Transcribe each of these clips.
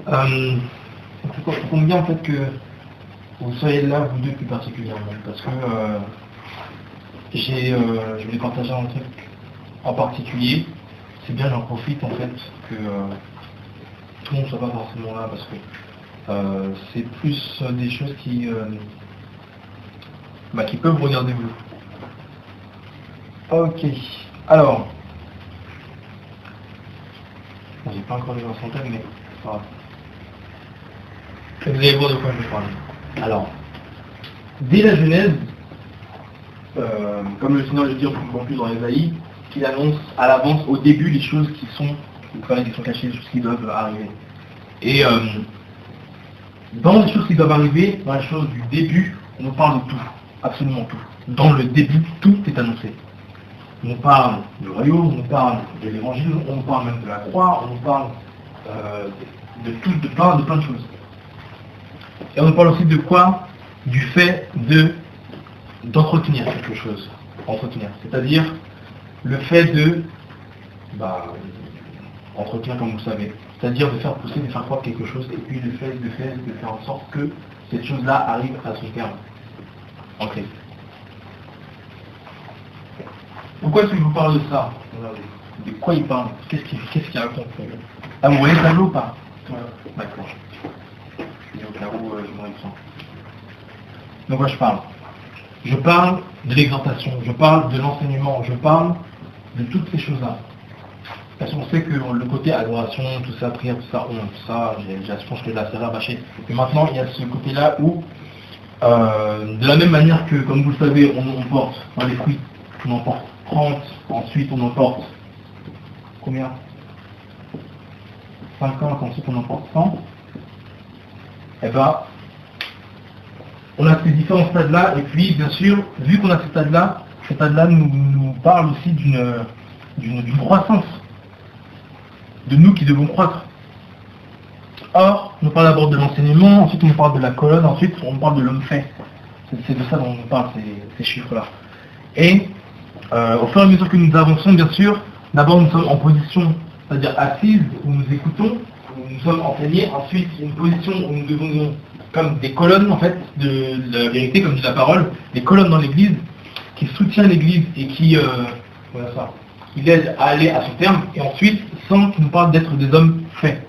Ça tombe bien en fait que vous soyez là, vous deux plus particulièrement, parce que je voulais partager un truc en particulier. C'est bien, j'en profite en fait que tout le monde ne soit pas forcément là, parce que c'est plus des choses qui peuvent regarder vous. Ok, alors, j'ai pas encore les centaines, mais c'est pas grave. Vous allez voir de quoi je vais parler. Alors, dès la Genèse, comme le Seigneur le dit en plus dans Ésaïe, qu'il annonce à l'avance au début les choses qui sont cachées, les choses qui doivent arriver. Et dans les choses qui doivent arriver, dans les choses du début, on nous parle de tout, absolument tout. Dans le début, tout est annoncé. On nous parle du royaume, on nous parle de l'évangile, on nous parle même de la croix, on nous parle de plein de choses. Et on nous parle aussi de quoi? Du fait d'entretenir quelque chose. Entretenir, c'est-à-dire le fait de entretenir, comme vous le savez, c'est-à-dire de faire pousser, de faire croître quelque chose, et puis le fait de faire en sorte que cette chose-là arrive à son terme en Christ. Pourquoi est-ce que je vous parle de ça? De quoi il parle? Qu'est-ce qu'il raconte? Ah, vous voyez le tableau ou pas? D'accord. Et au cas où je m'en absent. De quoi je parle? Je parle de l'exhortation, je parle de l'enseignement, je parle de toutes ces choses-là. Parce qu'on sait que le côté adoration, tout ça, prière, tout ça, je pense que je l'ai rabâché. Et maintenant, il y a ce côté-là où, de la même manière que, comme vous le savez, on porte dans les fruits, on en porte 30, ensuite on en porte combien? 50, ensuite on en porte 100. Eh ben, on a ces différents stades-là, et puis bien sûr, vu qu'on a ces stades-là nous parle aussi d'une croissance, de nous qui devons croître. Or, on nous parle d'abord de l'enseignement, ensuite on nous parle de la colonne, ensuite on nous parle de l'homme fait. C'est de ça dont on nous parle, ces chiffres-là. Et au fur et à mesure que nous avançons, bien sûr, d'abord nous sommes en position, c'est-à-dire assise, où nous écoutons, où nous sommes enseignés, ensuite une position où nous devons, comme des colonnes en fait, de la vérité, comme dit la parole, des colonnes dans l'église, qui soutient l'église et qui aide à aller à son terme, et ensuite, sans qu'il nous parle d'être des hommes faits.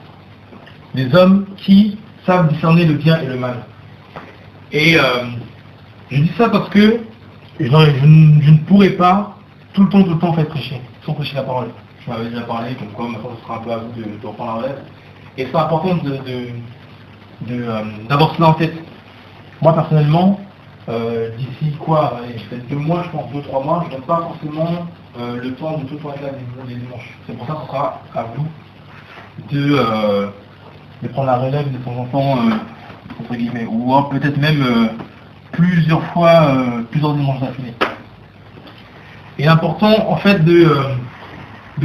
Des hommes qui savent discerner le bien et le mal. Et je dis ça parce que je ne pourrais pas tout le temps en fait prêcher, sans prêcher la parole. Je m'avais déjà parlé, comme quoi maintenant ce sera un peu à vous de reprendre la relève. Et c'est important d'avoir cela en tête. Moi personnellement, d'ici peut-être 2 mois, je pense 2-3 mois, je n'ai pas forcément le temps de tout tourner là les dimanches. C'est pour ça que ce sera à vous de prendre la relève de temps en temps, entre guillemets, ou peut-être même plusieurs fois, plusieurs dimanches d'affilée. Et l'important en fait de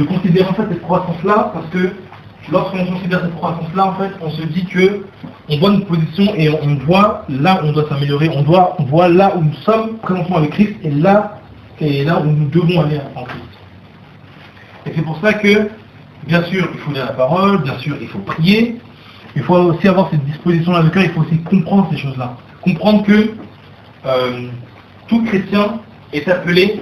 considérer en fait cette croissance-là, parce que lorsqu'on considère cette croissance-là, en fait, on se dit que on voit notre position et on voit là où on doit s'améliorer, on voit là où nous sommes présentement avec Christ et là où nous devons aller en Christ. Et c'est pour ça que, bien sûr, il faut lire la parole, bien sûr, il faut prier, il faut aussi avoir cette disposition-là de cœur, il faut aussi comprendre ces choses-là. Comprendre que tout chrétien est appelé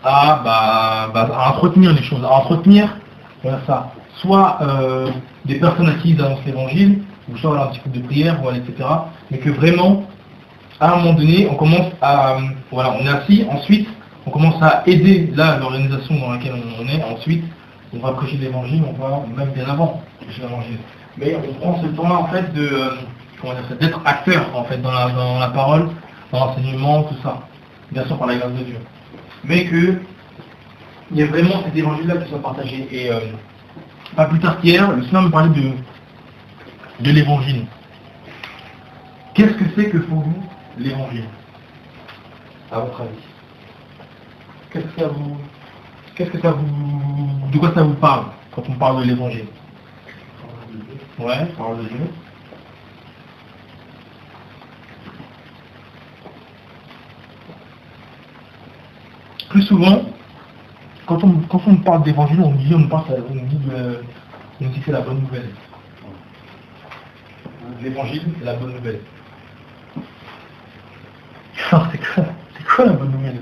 à entretenir les choses, à entretenir soit des personnes à qui ils annoncent l'évangile, ou soit un petit coup de prière, etc. Mais que vraiment, à un moment donné, on commence on est assis, ensuite on commence à aider l'organisation dans laquelle on est, ensuite on va prêcher l'évangile, on va même bien avant prêcher l'évangile. Mais on prend ce temps-là en fait d'être acteur en fait dans la parole, dans l'enseignement, tout ça, bien sûr par la grâce de Dieu. Mais que il y a vraiment cet évangile-là qui soit partagé. Et pas plus tard qu'hier, le Seigneur me parlait de l'évangile. Qu'est-ce que c'est que pour vous l'évangile, à votre avis? De quoi ça vous parle quand on parle de l'évangile? Ouais, parole de Dieu. Plus souvent, quand on parle d'évangile, on nous dit que c'est la bonne nouvelle. L'évangile, c'est la bonne nouvelle. Alors, c'est quoi la bonne nouvelle?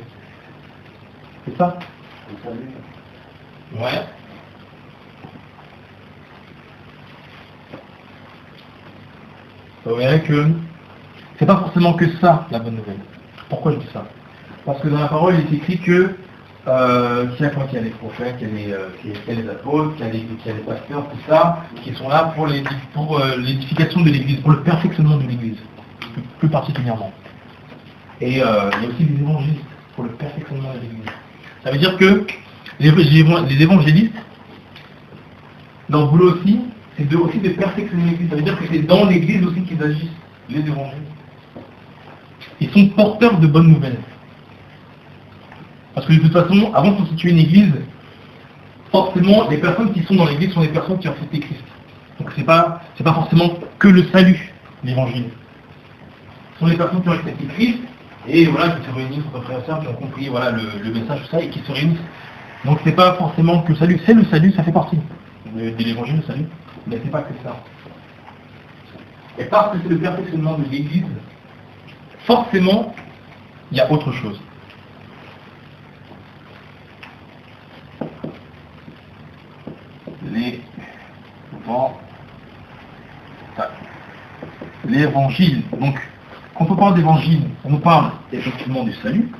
C'est ça? Ouais. Vous verrez que c'est pas forcément que ça, la bonne nouvelle. Pourquoi je dis ça? Parce que dans la parole, il est écrit que qu'il y a les prophètes, qu'il y a les apôtres, qu'il y a les pasteurs, tout ça, qui sont là pour l'édification de l'Église, pour le perfectionnement de l'Église, plus particulièrement. Et il y a aussi les évangélistes pour le perfectionnement de l'Église. Ça veut dire que les évangélistes, leur boulot aussi, c'est aussi de perfectionner l'Église. Ça veut dire que c'est dans l'Église aussi qu'ils agissent, les évangiles. Ils sont porteurs de bonnes nouvelles. Parce que de toute façon, avant de constituer une Église, forcément, les personnes qui sont dans l'Église sont des personnes qui ont accepté Christ. Donc c'est pas forcément que le salut, l'Évangile. Ce sont des personnes qui ont accepté Christ, et voilà, qui se réunissent entre frères et sœurs, qui ont compris voilà, le message, tout ça, et qui se réunissent. Donc c'est pas forcément que le salut, c'est le salut, ça fait partie de l'Évangile, le salut, mais c'est pas que ça. Et parce que c'est le perfectionnement de l'Église, forcément, il y a autre chose. L'évangile. Donc, quand on parle d'évangile, on nous parle effectivement du salut.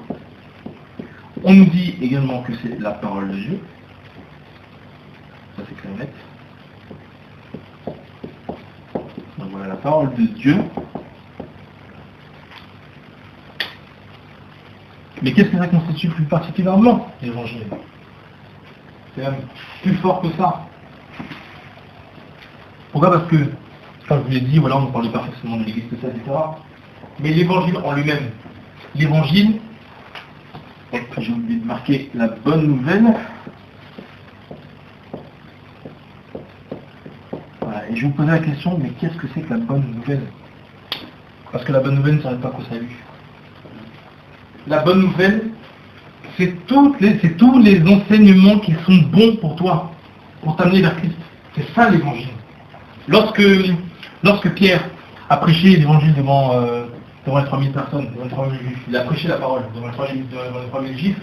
On nous dit également que c'est la parole de Dieu. Ça c'est clair et net. Donc voilà la parole de Dieu. Mais qu'est-ce que ça constitue plus particulièrement l'évangile? C'est même plus fort que ça. Pourquoi? Parce que, comme je vous l'ai dit, voilà, on parle du perfectionnement de l'Église, tout ça, etc. Mais l'évangile en lui-même, l'évangile, j'ai oublié de marquer la bonne nouvelle. Voilà, et je vais vous poser la question, mais qu'est-ce que c'est que la bonne nouvelle? Parce que la bonne nouvelle ne s'arrête pas qu'au salut. La bonne nouvelle, c'est tous les enseignements qui sont bons pour toi, pour t'amener vers Christ. C'est ça l'évangile. Lorsque Pierre a prêché l'évangile devant les 3000 personnes, devant les 3000 juifs, il a prêché la parole devant les 3000 juifs,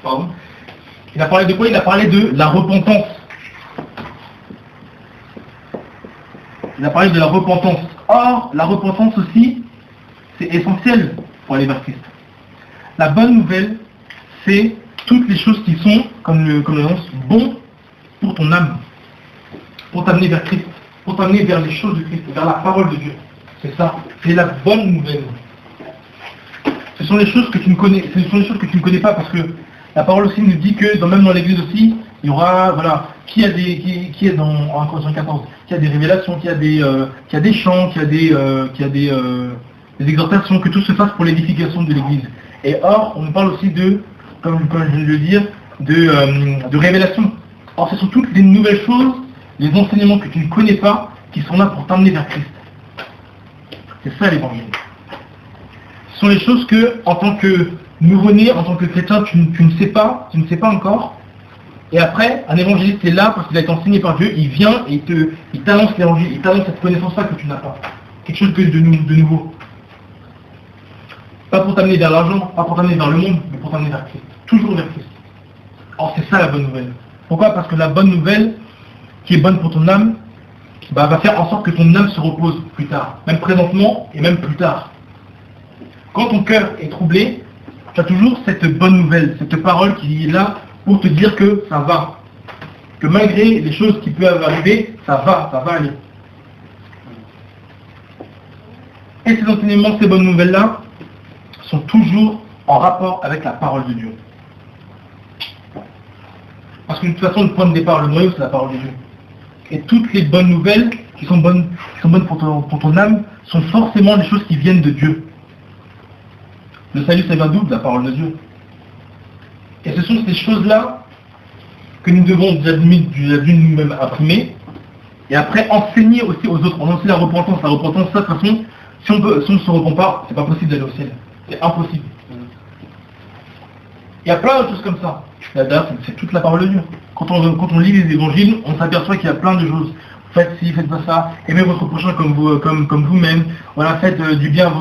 pardon, il a parlé de quoi? Il a parlé de la repentance. Il a parlé de la repentance. Or, la repentance aussi, c'est essentiel pour aller vers Christ. La bonne nouvelle, c'est toutes les choses qui sont, comme le lance, bons pour ton âme, pour t'amener vers Christ, pour t'amener vers les choses de Christ, vers la parole de Dieu. C'est ça, c'est la bonne nouvelle. Ce sont les choses que tu ne connais, pas, parce que la parole aussi nous dit que même dans l'église aussi, il y aura, voilà, qui est dans en Corinthiens 14, qui a des révélations, qui a des chants, qui a des exhortations, que tout se fasse pour l'édification de l'église. Et or, on nous parle aussi de, comme je viens de le dire, de révélation. Or, ce sont toutes les nouvelles choses, les enseignements que tu ne connais pas, qui sont là pour t'emmener vers Christ. C'est ça l'évangile. Ce sont les choses que, en tant que nouveau-né, en tant que chrétien, tu ne sais pas encore. Et après, un évangéliste est là parce qu'il a été enseigné par Dieu, il vient et il t'annonce l'évangile, il t'annonce cette connaissance-là que tu n'as pas. Quelque chose de nouveau. Pas pour t'amener vers l'argent, pas pour t'amener vers le monde, mais pour t'amener vers Christ. Toujours vers Christ. Or, c'est ça la bonne nouvelle. Pourquoi? Parce que la bonne nouvelle, qui est bonne pour ton âme, va faire en sorte que ton âme se repose plus tard, même présentement et même plus tard. Quand ton cœur est troublé, tu as toujours cette bonne nouvelle, cette parole qui est là pour te dire que ça va. Que malgré les choses qui peuvent arriver, ça va aller. Et ces enseignements, ces bonnes nouvelles-là, sont toujours en rapport avec la parole de Dieu. Parce que de toute façon, le point de départ, le noyau, c'est la parole de Dieu. Et toutes les bonnes nouvelles qui sont bonnes pour ton âme sont forcément les choses qui viennent de Dieu. Le salut, ça vient d'où? De la parole de Dieu. Et ce sont ces choses-là que nous devons déjà nous-mêmes imprimer et après enseigner aussi aux autres. On enseigne la repentance. La repentance, ça, de toute façon, si on ne se repent pas, c'est pas possible d'aller au ciel. C'est impossible. Il y a plein de choses comme ça. D'ailleurs, c'est toute la parole de Dieu. Quand on lit les évangiles, on s'aperçoit qu'il y a plein de choses. faites ci, faites pas ça, aimez votre prochain comme vous-même, voilà, faites du bien à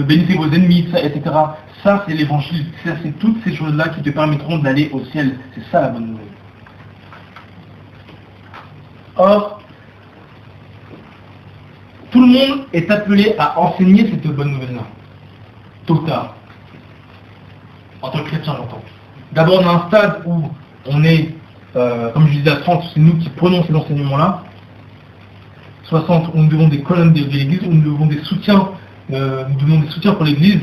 bénissez vos ennemis, ça, etc. Ça, c'est l'évangile, c'est toutes ces choses-là qui te permettront d'aller au ciel. C'est ça la bonne nouvelle. Or, tout le monde est appelé à enseigner cette bonne nouvelle-là, tôt ou tard, en tant que chrétien, j'entends. D'abord, on a un stade où on est, comme je disais à 30, c'est nous qui prenons ces enseignements-là. 60, où nous devons des colonnes de l'église, où nous devons des soutiens, pour l'église.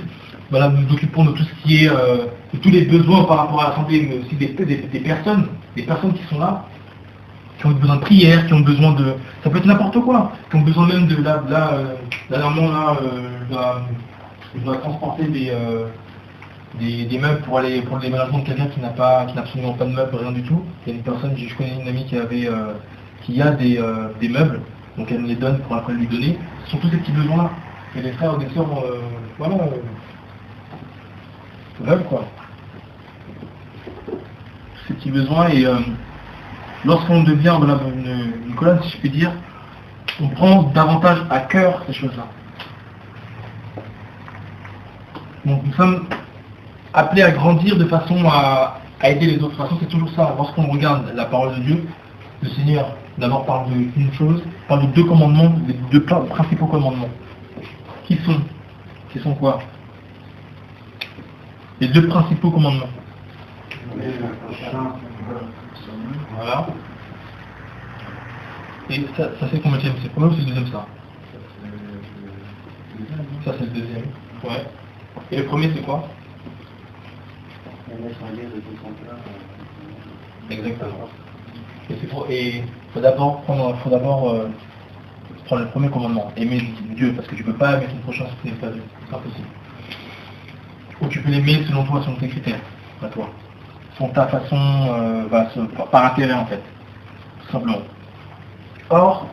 Voilà, nous nous occupons de tout ce qui est, de tous les besoins par rapport à la santé, mais aussi des personnes qui sont là, qui ont besoin de prière, qui ont besoin de... Ça peut être n'importe quoi, qui ont besoin même de... Dernièrement, je dois transporter des meubles pour le déménagement de quelqu'un qui n'a absolument pas de meubles, rien du tout. Il y a une personne, je connais une amie qui a des meubles, donc elle me les donne pour après lui donner. Ce sont tous ces petits besoins-là. Et les frères ou des sœurs, veulent quoi. Ces petits besoins, et lorsqu'on devient une colonne, si je puis dire, on prend davantage à cœur ces choses-là. Donc nous sommes appelés à grandir de façon à aider les autres. De toute façon, c'est toujours ça. Lorsqu'on regarde la parole de Dieu, le Seigneur d'abord parle d'une chose, parle de deux commandements, de deux principaux commandements. Qui sont quoi? Les deux principaux commandements. Voilà. Et ça c'est combien? C'est le premier ou c'est le deuxième ça? Ça c'est le deuxième. Ouais. Et le premier c'est quoi? Exactement. Et faut d'abord prendre le premier commandement, aimer Dieu, parce que tu ne peux pas aimer ton prochain si tu n'aimes pas Dieu, c'est impossible. Ou tu peux l'aimer selon toi, selon tes critères, à toi. Selon ta façon, par intérêt en fait, tout simplement. Or,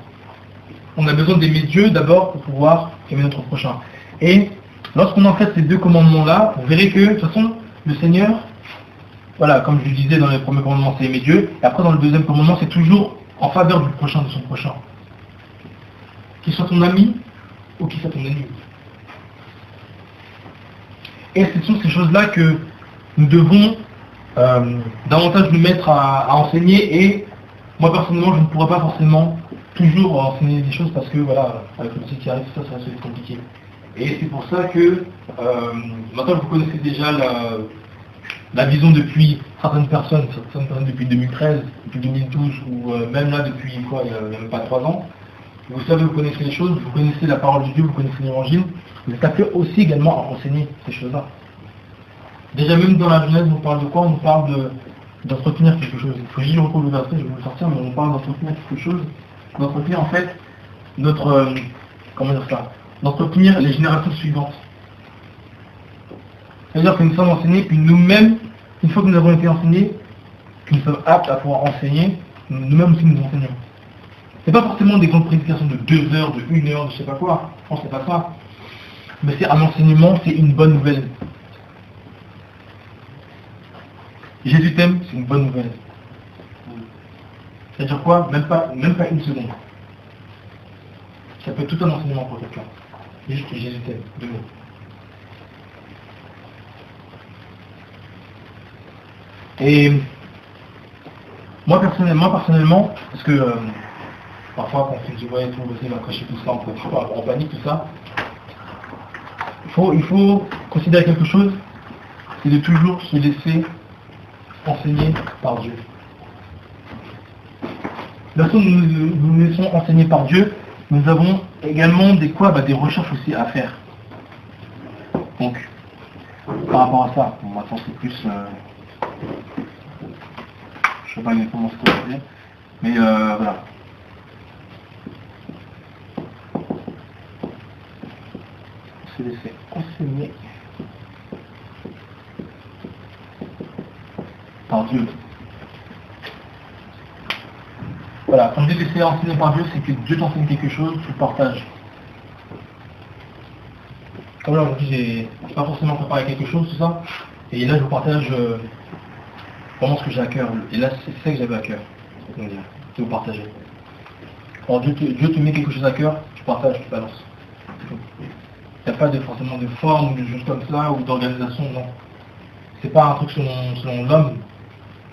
on a besoin d'aimer Dieu d'abord pour pouvoir aimer notre prochain. Et lorsqu'on en fait ces deux commandements-là, vous verrez que de toute façon, le Seigneur, voilà, comme je le disais dans le premier commandement, c'est aimer Dieu, et après dans le deuxième commandement, c'est toujours en faveur du prochain, de son prochain. Qu'il soit ton ami ou qu'il soit ton ennemi. Et ce sont ces choses-là que nous devons davantage nous mettre à enseigner, et moi personnellement je ne pourrais pas forcément toujours enseigner des choses parce que voilà, avec le petit qui arrive, ça va être compliqué. Et c'est pour ça que maintenant vous connaissez déjà la vision depuis certaines personnes depuis 2013, depuis 2012, ou même là depuis il n'y a même pas 3 ans. Vous savez, vous connaissez les choses, vous connaissez la parole de Dieu, vous connaissez l'évangile, vous êtes appelés aussi également à enseigner ces choses-là. Déjà même dans la Genèse, on parle de quoi? On parle d'entretenir quelque chose. Il faut juste reprendre le verset, je vais vous le sortir, mais on parle d'entretenir quelque chose, d'entretenir en fait d'entretenir les générations suivantes. C'est-à-dire que nous sommes enseignés, puis nous-mêmes, une fois que nous avons été enseignés, que nous sommes aptes à pouvoir enseigner, nous-mêmes aussi nous enseignons. C'est pas forcément des grandes prédications de 2 heures, de 1 heure, de je sais pas quoi. Je pense que c'est pas ça. Mais c'est un enseignement, c'est une bonne nouvelle. Jésus t'aime, c'est une bonne nouvelle. C'est-à-dire quoi? Même pas 1 seconde. Ça peut être tout un enseignement pour quelqu'un. Juste que Jésus t'aime, de nous. Et moi personnellement, parce que parfois quand on se dit ouais tout le va cracher tout ça, on panique tout ça, il faut considérer quelque chose, c'est de toujours se laisser enseigner par Dieu. Lorsque nous nous laissons enseigner par Dieu, nous avons également des recherches aussi à faire. Donc, par rapport à ça, maintenant c'est plus... je sais pas exactement ce que je veux dire, mais voilà. Se laisser enseigner par Dieu. Voilà, quand je dis laisser enseigner par Dieu, c'est que Dieu t'enseigne quelque chose, tu le partages. Comme là aujourd'hui, j'ai pas forcément préparé quelque chose, tout ça, et là je vous partage vraiment ce que j'ai à cœur. Et là c'est ça que j'avais à cœur, de vous partager. Quand Dieu te met quelque chose à cœur, tu partages, tu balances. Il n'y a pas forcément de forme ou de choses comme ça ou d'organisation, non. C'est pas un truc selon l'homme,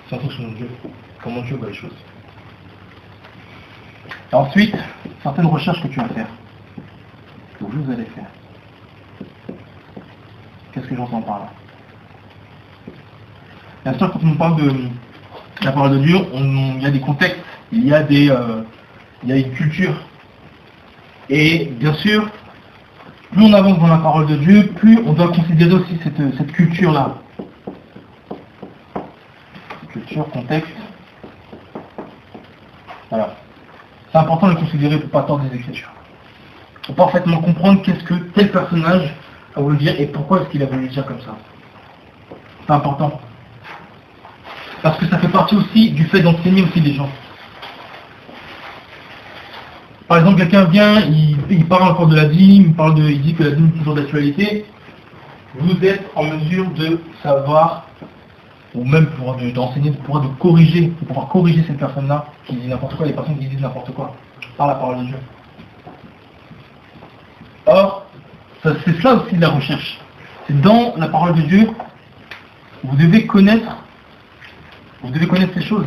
c'est un truc selon Dieu. Comment Dieu voit les choses. Et ensuite, certaines recherches que tu vas faire, que vous allez faire. Qu'est-ce que j'entends par là? Bien sûr, quand on parle de la parole de Dieu, il y a des contextes, il y a une culture. Et bien sûr, plus on avance dans la parole de Dieu, plus on doit considérer aussi cette culture-là. Culture, contexte. Voilà. C'est important de le considérer pour ne pas tordre des Écritures. Pour parfaitement comprendre qu'est-ce que tel personnage a voulu dire et pourquoi est-ce qu'il a voulu dire comme ça. C'est important. Parce que ça fait partie aussi du fait d'enseigner aussi les gens. Par exemple, quelqu'un vient, il parle encore de la dîme, il dit que la dîme est toujours d'actualité. Vous êtes en mesure de savoir, ou même d'enseigner, de pouvoir corriger cette personne-là qui dit n'importe quoi, les personnes qui disent n'importe quoi, par la parole de Dieu. Or, c'est ça aussi la recherche. C'est dans la parole de Dieu, vous devez connaître ces choses.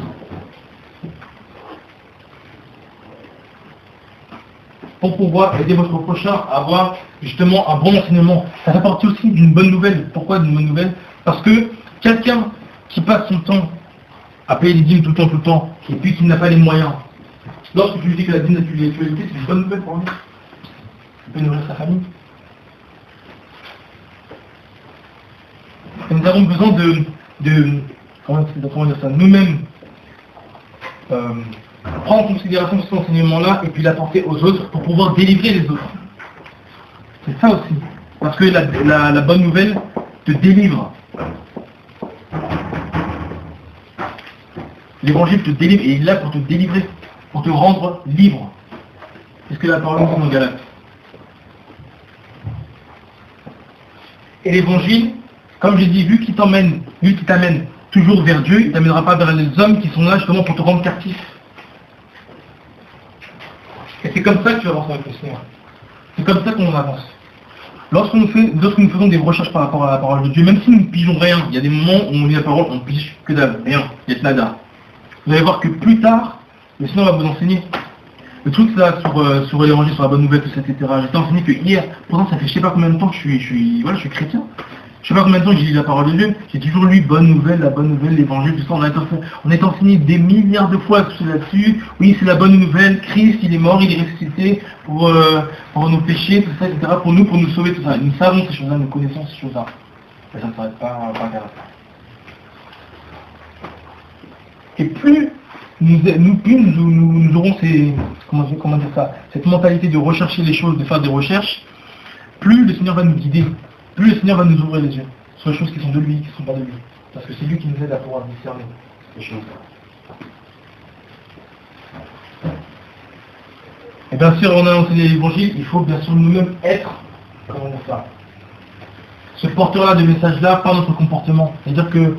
Pour pouvoir aider votre prochain à avoir justement un bon enseignement. Ça fait partie aussi d'une bonne nouvelle. Pourquoi d'une bonne nouvelle? Parce que quelqu'un qui passe son temps à payer les dîmes tout le temps, et puis qui n'a pas les moyens, lorsque tu lui dis que la dîme n'a plus l'actualité, c'est une bonne nouvelle pour lui. Il peut nourrir sa famille. Et nous avons besoin comment dire ça, nous-mêmes, prendre en considération cet enseignement-là et puis l'apporter aux autres pour pouvoir délivrer les autres. C'est ça aussi. Parce que la bonne nouvelle te délivre. L'évangile te délivre et il est là pour te délivrer, pour te rendre libre. C'est ce que la parole nous dit dans Galates. Et l'évangile, comme j'ai dit, vu qu'il t'amène toujours vers Dieu, il ne t'amènera pas vers les hommes qui sont là justement pour te rendre captif. Et c'est comme ça que tu avances avec le Seigneur. C'est comme ça qu'on avance. Lorsque nous faisons des recherches par rapport à la parole de Dieu, même si nous ne pigeons rien, il y a des moments où on lit la parole, on ne pige que dalle, rien, il y a nada. Vous allez voir que plus tard, le Seigneur va vous enseigner. Le truc là sur l'évangile, sur la bonne nouvelle, tout ça, etc. J'étais enseigné que hier, pourtant ça fait je sais pas combien de temps que je suis chrétien. Je sais pas combien de temps que j'ai lu la parole de Dieu, j'ai toujours lu bonne nouvelle, l'évangile, tout ça, on a été enseigné des milliards de fois là-dessus. Oui, c'est la bonne nouvelle, Christ, il est mort, il est ressuscité pour nos péchés, tout ça, etc. Pour nous sauver, tout ça. Nous savons ces choses-là, nous connaissons ces choses-là. Mais ça ne s'arrête pas à ça. Et plus nous aurons cette mentalité de rechercher les choses, de faire des recherches, plus le Seigneur va nous guider. Plus le Seigneur va nous ouvrir les yeux sur les choses qui sont de lui, qui ne sont pas de lui. Parce que c'est lui qui nous aide à pouvoir discerner les choses. Et bien sûr, on a enseigné l'évangile, il faut bien sûr nous-mêmes être, comment dire ça, ce porteur-là de message-là par notre comportement. C'est-à-dire que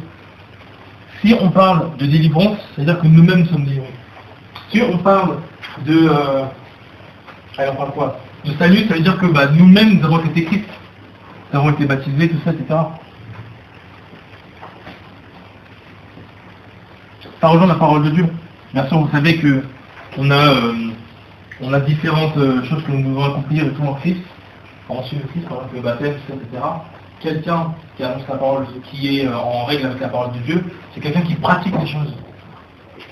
si on parle de délivrance, c'est-à-dire que nous-mêmes sommes délivrés. Si on parle de salut, ça veut dire que nous-mêmes nous avons été Christ. Nous avons été baptisés, tout ça, etc. Ça rejoint la parole de Dieu. Bien sûr, vous savez que on a différentes choses que nous devons accomplir et tout en Christ. Ensuite, le Christ, par exemple, le baptême, tout ça, etc. Quelqu'un qui annonce la parole, qui est en règle avec la parole de Dieu, c'est quelqu'un qui pratique les choses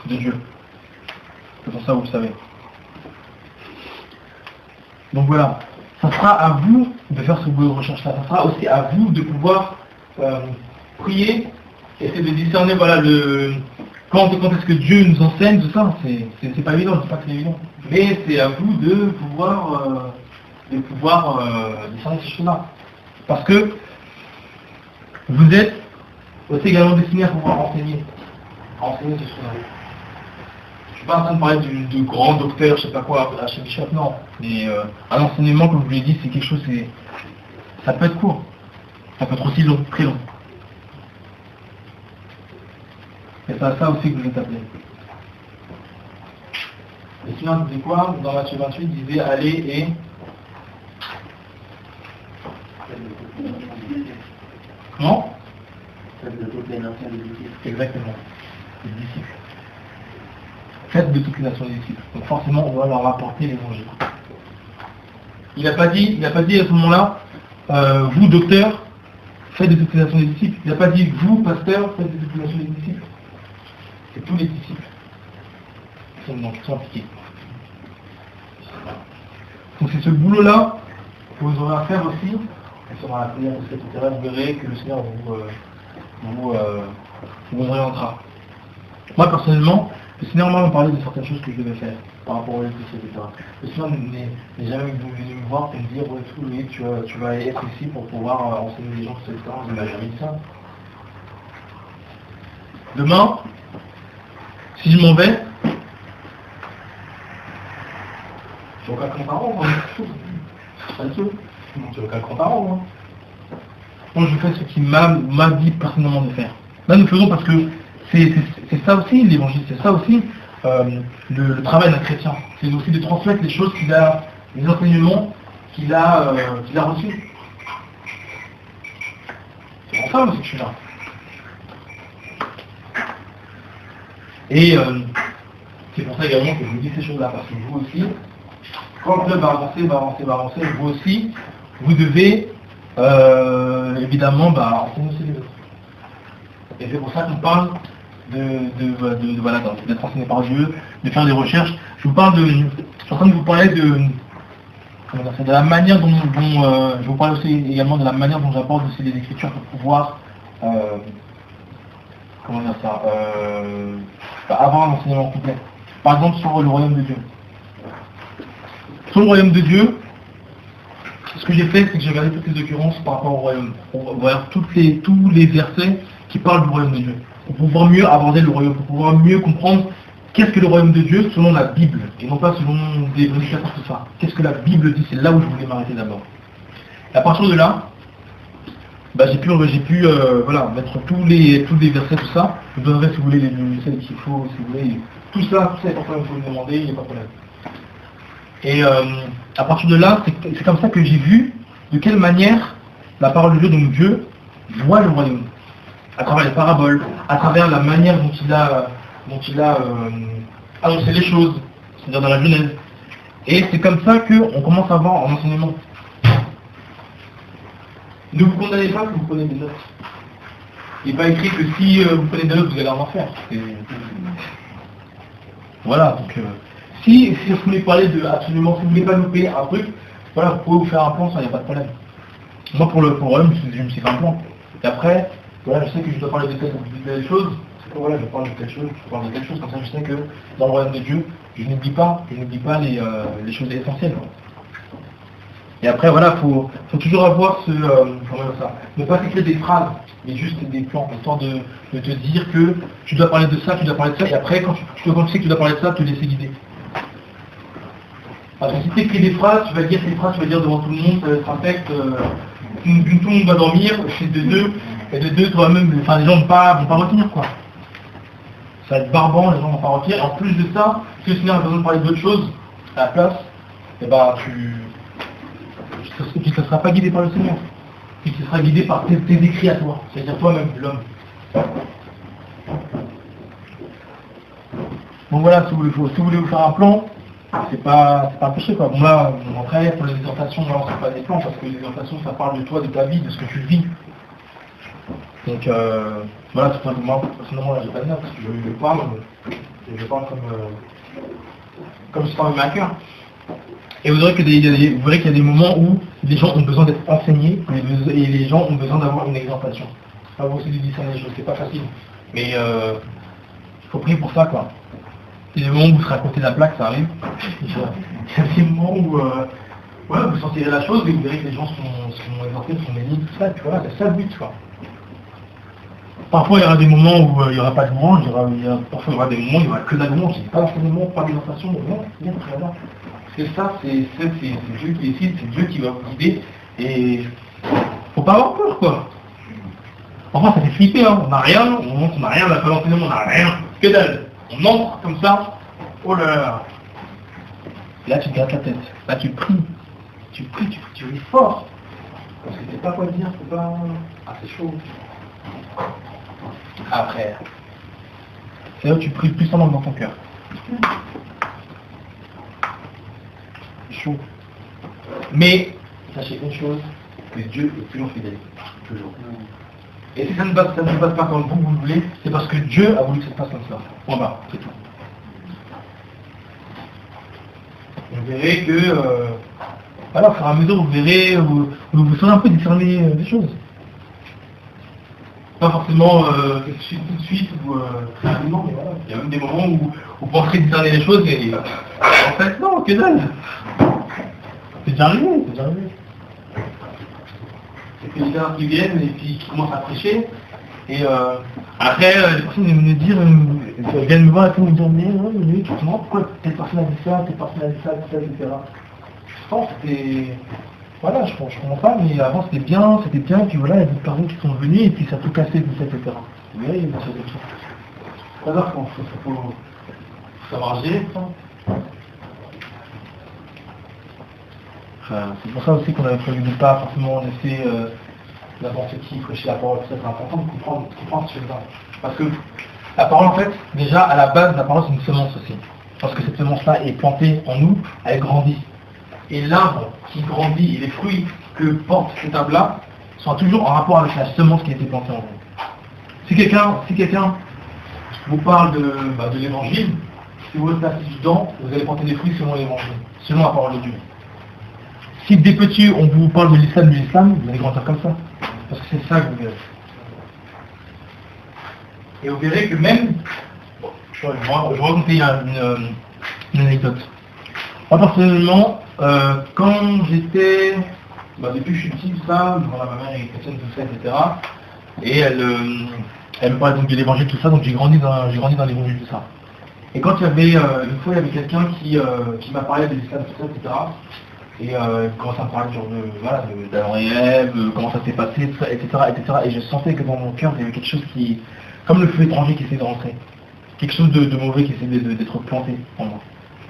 de Dieu. C'est pour ça, vous le savez. Donc voilà. Ça sera à vous de faire ce boulot de recherche-là. Ça sera aussi à vous de pouvoir prier, essayer de discerner quand est-ce que Dieu nous enseigne, tout ça. C'est pas évident, je dis pas que c'est évident. Mais c'est à vous de pouvoir discerner ces choses-là. Parce que vous êtes aussi également destiné à pouvoir enseigner ces choses-là. Je ne suis pas en train de parler de grand docteur, je sais pas quoi, à chaque bishop, non. Mais un enseignement, comme je vous l'ai dit, c'est quelque chose, ça peut être court. Ça peut être aussi long, très long. Et c'est à ça aussi que vous êtes appelés. Le Seigneur disait quoi? Dans Matthieu 28, il disait allez et... Non? Faites de toutes les nations des disciples. Exactement. Les disciples. Faites de toutes les nations des disciples. Donc forcément, on doit leur apporter l'évangile. Il n'a pas dit à ce moment-là, vous, docteur, faites de toutes les nations des disciples. Il n'a pas dit, vous, pasteur, faites de toutes les nations des disciples. C'est tous les disciples qui sont impliqués. Donc c'est ce boulot-là que vous aurez à faire aussi. Et sur la prière, etc., vous verrez que le Seigneur vous orientera. Moi, personnellement, le Seigneur m'a parlé de certaines choses que je devais faire par rapport aux églises, etc. Le Seigneur n'est jamais venu me voir pour me dire ouais, tout, oui, tu vas être ici pour pouvoir enseigner les gens, etc. Il m'a jamais dit ça. Demain, si je m'en vais, je n'aurai aucun compte à rendre. Pas du tout. Je n'aurai aucun compte à rendre. Moi, je fais ce qu'il m'a dit personnellement de faire. Là, nous faisons parce que c'est ça aussi l'évangile, c'est ça aussi le travail d'un chrétien. C'est aussi de transmettre les choses qu'il a, les enseignements qu'il a reçus. C'est pour ça aussi que je suis là. Et c'est pour ça également que je vous dis ces choses-là, parce que vous aussi, quand le club va avancer, vous aussi, vous devez évidemment enseigner aussi les autres. Et c'est pour ça qu'on parle d'être enseigné par Dieu, de faire des recherches. Je suis en train de vous parler de la manière dont je vous parle aussi également de la manière dont j'apporte aussi les Écritures pour pouvoir avoir un enseignement complet. Par exemple sur le royaume de Dieu. Sur le royaume de Dieu, ce que j'ai fait, c'est que j'ai regardé toutes les occurrences par rapport au royaume. On va tous les versets qui parlent du royaume de Dieu. Pour pouvoir mieux aborder le royaume, pour pouvoir mieux comprendre qu'est-ce que le royaume de Dieu selon la Bible, et non pas selon des prédicateurs, tout ça. Qu'est-ce que la Bible dit, c'est là où je voulais m'arrêter d'abord. Et à partir de là, j'ai pu mettre tous les versets, tout ça. Je vous donnerai si vous voulez les versets qu'il faut, si vous voulez. Tout ça est pour ça que vous me demandez, il n'y a pas de problème. Et à partir de là, c'est comme ça que j'ai vu de quelle manière la parole de Dieu, donc Dieu, voit le royaume. À travers les paraboles, à travers la manière dont il a annoncé les choses, c'est-à-dire dans la Genèse. Et c'est comme ça qu'on commence à avoir un enseignement. Ne vous condamnez pas que vous prenez des notes. Il n'est pas écrit que si vous prenez des notes, vous allez en enfer. Voilà, donc si vous voulez parler de absolument, si vous ne voulez pas louper un truc, voilà, vous pouvez vous faire un plan, ça, il n'y a pas de problème. Moi pour le royaume, je me suis fait un plan. Et après, voilà, je sais que je dois parler de telle chose, c'est que voilà, je parle de telle chose, comme ça je sais que dans le royaume de Dieu, je n'oublie pas les choses essentielles. Et après voilà, faut toujours avoir ne pas écrire des phrases, mais juste des plans, histoire de te dire que tu dois parler de ça, et après quand tu sais que tu dois parler de ça, te laisser guider. Parce que si tu écris des phrases, tu vas dire ces phrases, tu vas dire devant tout le monde, ça va être un texte, tout le monde va dormir, c'est de deux, et de deux, toi-même, les gens vont pas retenir quoi. Ça va être barbant, les gens vont pas retenir. Et en plus de ça, si le Seigneur a besoin de parler d'autres choses à la place, et tu ne seras pas guidé par le Seigneur. Tu seras guidé par tes écrits à toi, c'est-à-dire toi-même, l'homme. Donc voilà, si vous voulez vous faire un plan, c'est pas un péché quoi. Bon là, on rentrait pour les exhortations, non, c'est pas des plans, parce que les exhortations, ça parle de toi, de ta vie, de ce que tu vis. Donc voilà, tout simplement, personnellement là j'ai pas de notes, parce que je parle comme je parle de ma cœur. Et vous verrez qu'il y a des moments où les gens ont besoin d'être enseignés et les gens ont besoin d'avoir une exhortation. Pas vous aussi de discerner les choses, c'est pas facile. Mais il faut prier pour ça quoi. Il y a des moments où vous serez à côté de la plaque, ça arrive. Il y a des moments où vous sentirez la chose et vous verrez que les gens sont exhortés, sont bénis, tout ça, et puis voilà, c'est ça le but quoi. Parfois il y aura des moments où il n'y aura pas de louange, parfois il y aura des moments où il n'y aura que de la louange, pas d'enseignement, pas d'exhortation, mais non, bien très bien. Parce que ça, c'est Dieu qui décide, c'est Dieu qui va vous guider, et faut pas avoir peur quoi. Enfin ça fait flipper, hein. On n'a rien, on n'a rien, on n'a pas d'enseignement, on n'a rien, que dalle. On entre comme ça, oh là là, Là, tu te grattes la tête. Là, tu pries. Tu ris fort. Parce que tu sais pas quoi dire, c'est pas... Ah, c'est chaud. Après, c'est là où tu pries plus puissamment dans ton cœur. C'est chaud. Mais, sachez une chose, que Dieu est toujours fidèle. Toujours. Et si ça ne passe pas comme vous le voulez, c'est parce que Dieu a voulu que ça se passe comme ça. Point barre, c'est tout. Vous verrez que, voilà, au fur et à mesure, vous verrez, vous saurez un peu discerner des choses. Pas forcément tout de suite ou très rapidement, mais voilà. Il y a même des moments où vous penserez discerner les choses et en fait, non, que dalle. C'est déjà arrivé, c'est déjà arrivé. Et puis les gars qui viennent et puis qui commencent à prêcher. Et après, les personnes viennent me dire, viennent me voir et tout, me dire, mais tu comprends pourquoi telle personne a dit ça, telle personne a dit ça, etc. Je pense que c'était... Voilà, je comprends pas, mais avant c'était bien, et puis voilà, il y a des personnes qui sont venues et puis ça a tout cassé, tout ça, etc. Vous voyez, il y a des choses. C'est pas grave, il faut savoir gérer ça. C'est pour ça aussi qu'on avait prévu de ne pas forcément laisser n'importe qui prêcher la parole. C'est important de comprendre ce chose-là. Parce que la parole, en fait, déjà, à la base, la parole, c'est une semence aussi. Parce que cette semence-là est plantée en nous, elle grandit. Et l'arbre qui grandit et les fruits que porte cet arbre-là sont toujours en rapport avec la semence qui a été plantée en vous. Si quelqu'un vous parle de l'évangile, si vous êtes assis dedans, vous allez porter des fruits selon l'évangile, selon la parole de Dieu. Si dès petit on vous parle de l'islam, vous allez grandir comme ça. Parce que c'est ça que vous verrez. Et vous verrez que même... Je vais vous raconter une anecdote. Moi personnellement, quand j'étais... depuis que je suis petit, ça, ma mère est chrétienne, tout ça, etc. Et elle me parlait donc de l'évangile, tout ça, donc j'ai grandi dans l'évangile, tout ça. Et quand il y avait, une fois, il y avait quelqu'un qui m'a parlé de l'islam, tout ça, etc. Et quand ça me parlait d'Adam et Ève, comment ça s'est passé, etc., etc. Et je sentais que dans mon cœur, il y avait quelque chose qui, comme le feu étranger qui essayait de rentrer. Quelque chose de mauvais qui essayait d'être planté en moi.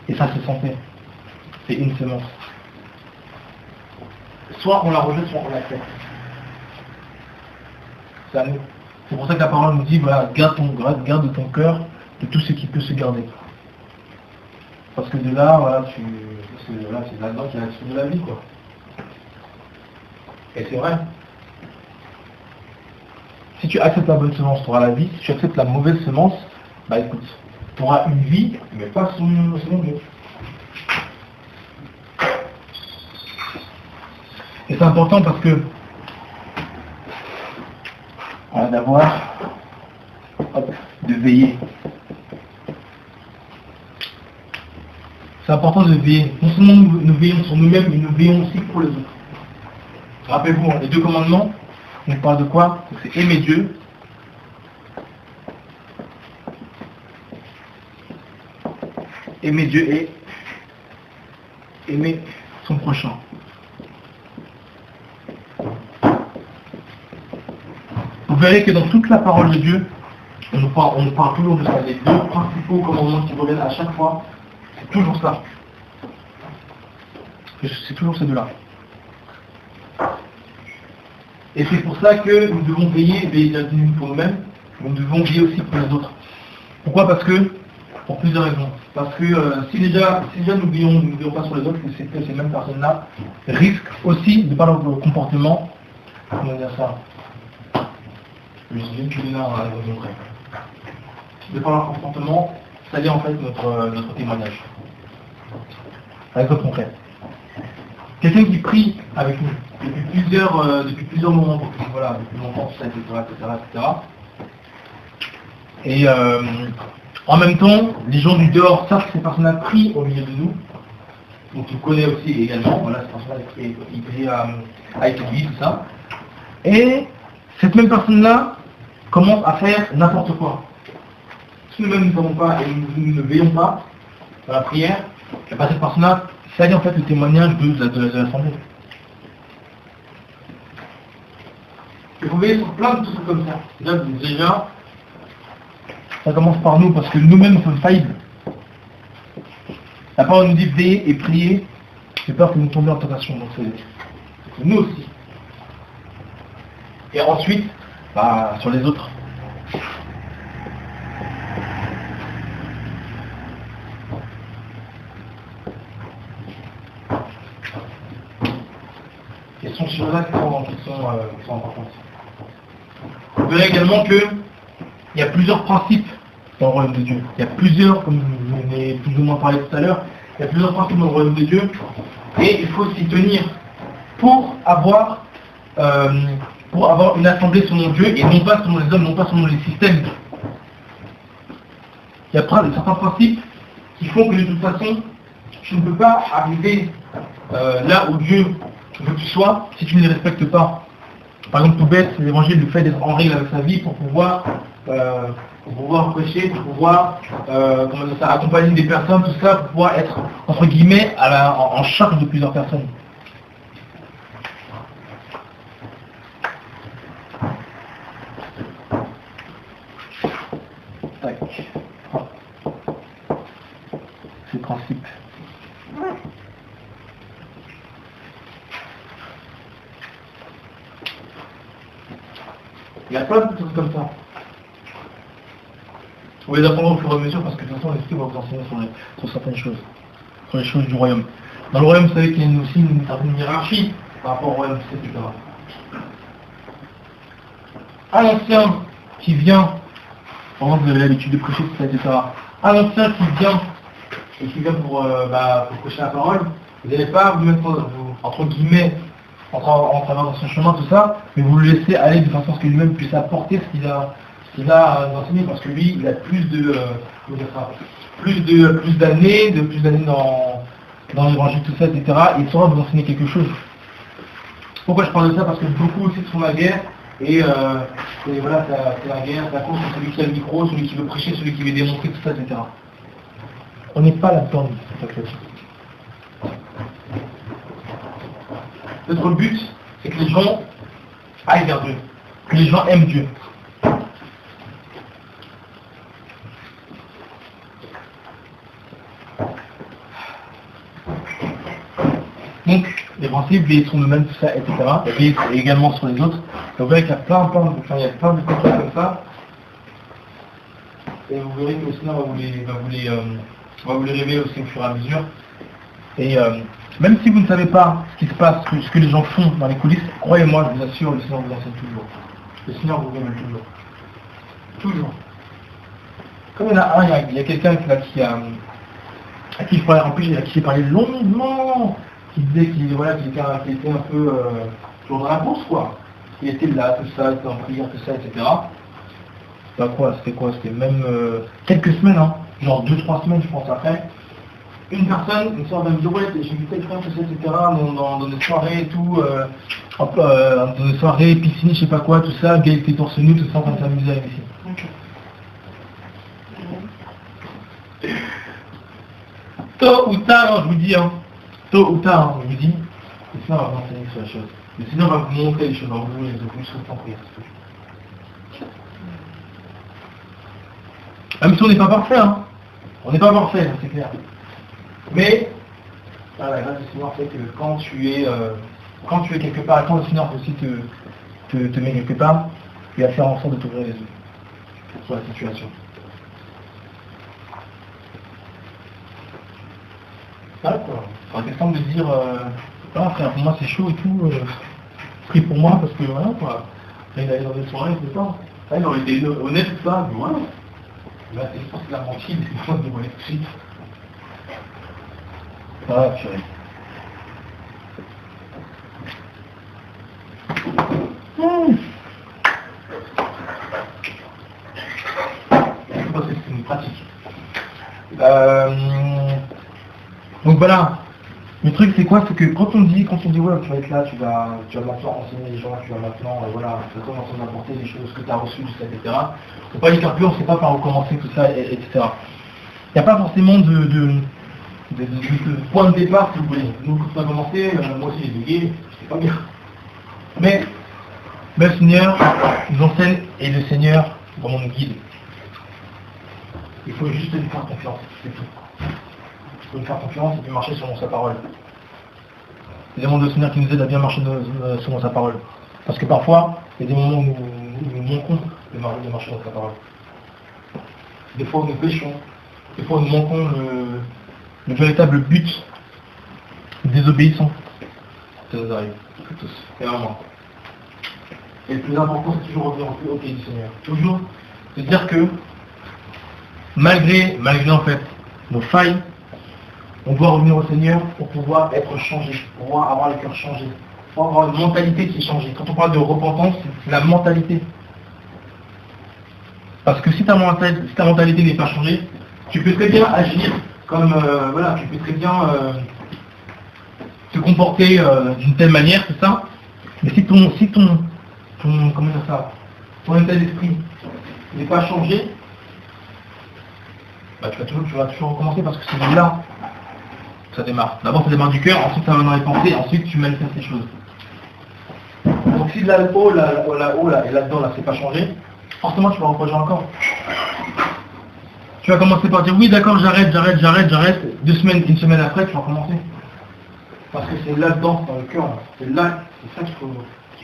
Et ça se sentait. C'est une semence. Soit on la rejette, soit on l'accepte. C'est à nous. C'est pour ça que la parole nous dit, voilà, garde de ton cœur de tout ce qui peut se garder. Parce que de là, voilà, c'est là-dedans qu'il y a la suite de la vie, quoi. Et c'est vrai. Si tu acceptes la bonne semence, tu auras la vie. Si tu acceptes la mauvaise semence, bah écoute, tu auras une vie, mais pas selon Dieu. Et c'est important parce que de veiller. C'est important de veiller. Non seulement nous veillons sur nous-mêmes, mais nous veillons aussi pour les autres. Rappelez-vous, les deux commandements, on parle de quoi? C'est aimer Dieu. Aimer Dieu et aimer son prochain. Vous verrez que dans toute la parole de Dieu, on nous parle toujours de ça. Les deux principaux commandements qui reviennent à chaque fois, c'est toujours ça. C'est toujours ces deux-là. Et c'est pour ça que nous devons veiller pour nous-mêmes, mais nous devons veiller aussi pour les autres. Pourquoi? Parce que, pour plusieurs raisons. Parce que si déjà nous ne veillons pas sur les autres, c'est que ces mêmes personnes-là risquent aussi, de par leur comportement, comment dire ça, je viens de donner un exemple près. De par leur comportement, ça y est en fait notre témoignage. Un exemple concret. Quelqu'un qui prie avec nous depuis plusieurs moments, depuis longtemps, etc. Et en même temps, les gens du dehors savent que ces personnes-là prient au milieu de nous. Donc tu connais aussi également, voilà, cette personne-là qui prie avec lui, tout ça. Et cette même personne-là commence à faire n'importe quoi. Si nous-mêmes ne savons pas et nous ne veillons pas dans la prière, et bien cette personne-là, ça y est en fait le témoignage de l'assemblée. Et vous voyez sur plein de trucs comme ça. Déjà, ça commence par nous parce que nous-mêmes nous sommes faillibles. La parole nous dit veiller et prier, j'ai peur que nous tombions en tentation. Donc c'est nous aussi. Et ensuite, sur les autres. Quelles sont ces choses-là qui sont importantes. Vous verrez également qu'il y a plusieurs principes dans le royaume de Dieu. Il y a plusieurs, comme je l'ai plus ou moins parlé tout à l'heure, il y a plusieurs principes dans le royaume de Dieu et il faut s'y tenir pour avoir une assemblée selon Dieu et non pas selon les hommes, non pas selon les systèmes. Il y a certains principes qui font que de toute façon, tu ne peux pas arriver là où Dieu veut que tu sois si tu ne les respectes pas. Par exemple, tout bête, c'est l'évangile, le fait d'être en règle avec sa vie pour pouvoir prêcher, pour pouvoir accompagner des personnes, tout ça, pour pouvoir être, entre guillemets, en charge de plusieurs personnes. Tac. Ces principes. Il y a plein de trucs comme ça. Vous les apprendrez au fur et à mesure parce que de toute façon l'esprit va vous enseigner sur certaines choses, sur les choses du royaume. Dans le royaume, vous savez qu'il y a aussi une certaine hiérarchie par rapport au royaume, etc. Un ancien qui vient, par exemple vous avez l'habitude de prêcher, etc. Un ancien qui vient pour prêcher la parole, vous n'allez pas vous mettre entre guillemets en travers dans son chemin, tout ça, mais vous le laissez aller de façon à ce que lui-même puisse apporter ce qu'il a enseigné, parce que lui, il a plus d'années dans l'évangile, tout ça, etc. Il saura vous enseigner quelque chose. Pourquoi je parle de ça? Parce que beaucoup aussi font la guerre, et voilà, c'est la guerre, c'est la course entre celui qui a le micro, celui qui veut prêcher, celui qui veut démontrer, tout ça, etc. On n'est pas là-dedans, c'est ça que je dis. Notre but, c'est que les gens aillent vers Dieu, que les gens aiment Dieu. Donc, les principes, veiller sur nous-mêmes, tout ça, etc. Et veiller également sur les autres. Donc, vous verrez qu'il y a plein de choses comme ça. Et vous verrez que le Seigneur va vous les révéler aussi au fur et à mesure. Et même si vous ne savez pas ce qui se passe, ce que les gens font dans les coulisses, croyez-moi, je vous assure, le Seigneur vous enseigne toujours. Le Seigneur vous révèle toujours. Toujours. Comme il y en a un, il y a quelqu'un à qui il fallait remplir, à qui j'ai parlé longuement, qui disait qu'il était un peu toujours dans la bourse, quoi. Il était là, tout ça, il était en prière, tout ça, etc. C'était même quelques semaines, hein, genre 2-3 semaines, je pense, après. Une soeur va me dire, ouais, j'ai vu tel frère, tout ça, etc., dans des soirées et tout, dans des soirées, piscine, je sais pas quoi, tout ça, gars était torse nu, tout ça, en train de s'amuser avec ici. Tôt ou tard, je vous dis, je vous dis, le Seigneur va vous enseigner sur les choses. Le Seigneur va vous montrer les choses, va vous les ouvrir sur son prière. Même si on n'est pas parfait, on n'est pas parfait, c'est clair. Mais, la grâce du Seigneur fait que quand tu es quelque part, quand le Seigneur aussi te met quelque part, il va faire en sorte de t'ouvrir les yeux sur la situation. Voilà quoi. C'est question de dire, frère, pour moi c'est chaud et tout, prie pour moi parce que voilà quoi. Là, il allait dans des soirées, c'est ça. Là, il aurait été honnête tout ça, mais voilà. Là, c'est je pense qu'il a menti, mais c'est pas de voler tout de suite. Ah, purée. Je pense que c'est une pratique. Donc voilà. Le truc c'est quoi? C'est que quand on dit ouais, tu vas être là, tu vas maintenant enseigner les gens, tu vas maintenant tu vas commencer à apporter les choses que tu as reçues, tout ça, etc. Faut pas dire qu'un peu on ne sait pas par où commencer, tout ça, etc. Il n'y a pas forcément de point de départ, si vous voulez. Nous, quand on a commencé, moi aussi j'ai bugué, c'est pas bien. Mais le Seigneur nous enseigne et le Seigneur vraiment nous guide. Il faut juste lui faire confiance, c'est tout. faut lui faire confiance et puis marcher selon sa parole. C'est des moments de Seigneur qui nous aident à bien marcher selon sa parole. Parce que parfois, il y a des moments où nous manquons de marcher dans sa parole. Des fois, nous péchons. Des fois, nous manquons le véritable but désobéissant. Ça nous arrive, tous, et vraiment. Et le plus important, c'est toujours revenir au pied du Seigneur. Toujours se dire que, malgré en fait nos failles, on doit revenir au Seigneur pour pouvoir être changé, pour pouvoir avoir le cœur changé, pour avoir une mentalité qui est changée. Quand on parle de repentance, c'est la mentalité. Parce que si ta mentalité n'est pas changée, tu peux très bien agir comme, tu peux très bien te comporter d'une telle manière, c'est ça. Mais si ton état d'esprit n'est pas changé, tu vas toujours recommencer parce que c'est de là que ça démarre. D'abord ça démarre du cœur, ensuite ça va dans les pensées, ensuite tu manifestes les choses. Donc si de là-haut, et là-dedans, c'est pas changé, forcément tu vas reprocher encore. Tu vas commencer par dire oui d'accord, j'arrête, 2 semaines, 1 semaine après, tu vas recommencer. Parce que c'est là-dedans, dans le cœur, c'est ça qu'il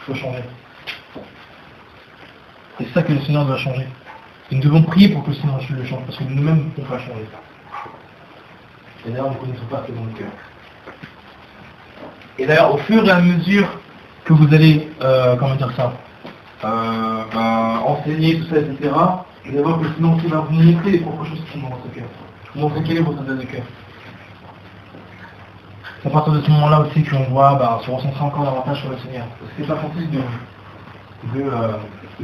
faut changer. C'est ça que le Seigneur doit changer. Et nous devons prier pour que le Seigneur le change, parce que nous-mêmes, nous ne pouvons pas changer. Et d'ailleurs, nous ne connaissons pas ce dans le cœur. Et d'ailleurs, au fur et à mesure que vous allez, enseigner tout ça, etc., vous allez voir que le Seigneur va vous montrer les propres choses qui sont dans votre cœur. Vous montrer quel est votre état de cœur. C'est à partir de ce moment-là aussi qu'on voit se recentrer encore davantage sur le Seigneur. Parce que c'est pas facile de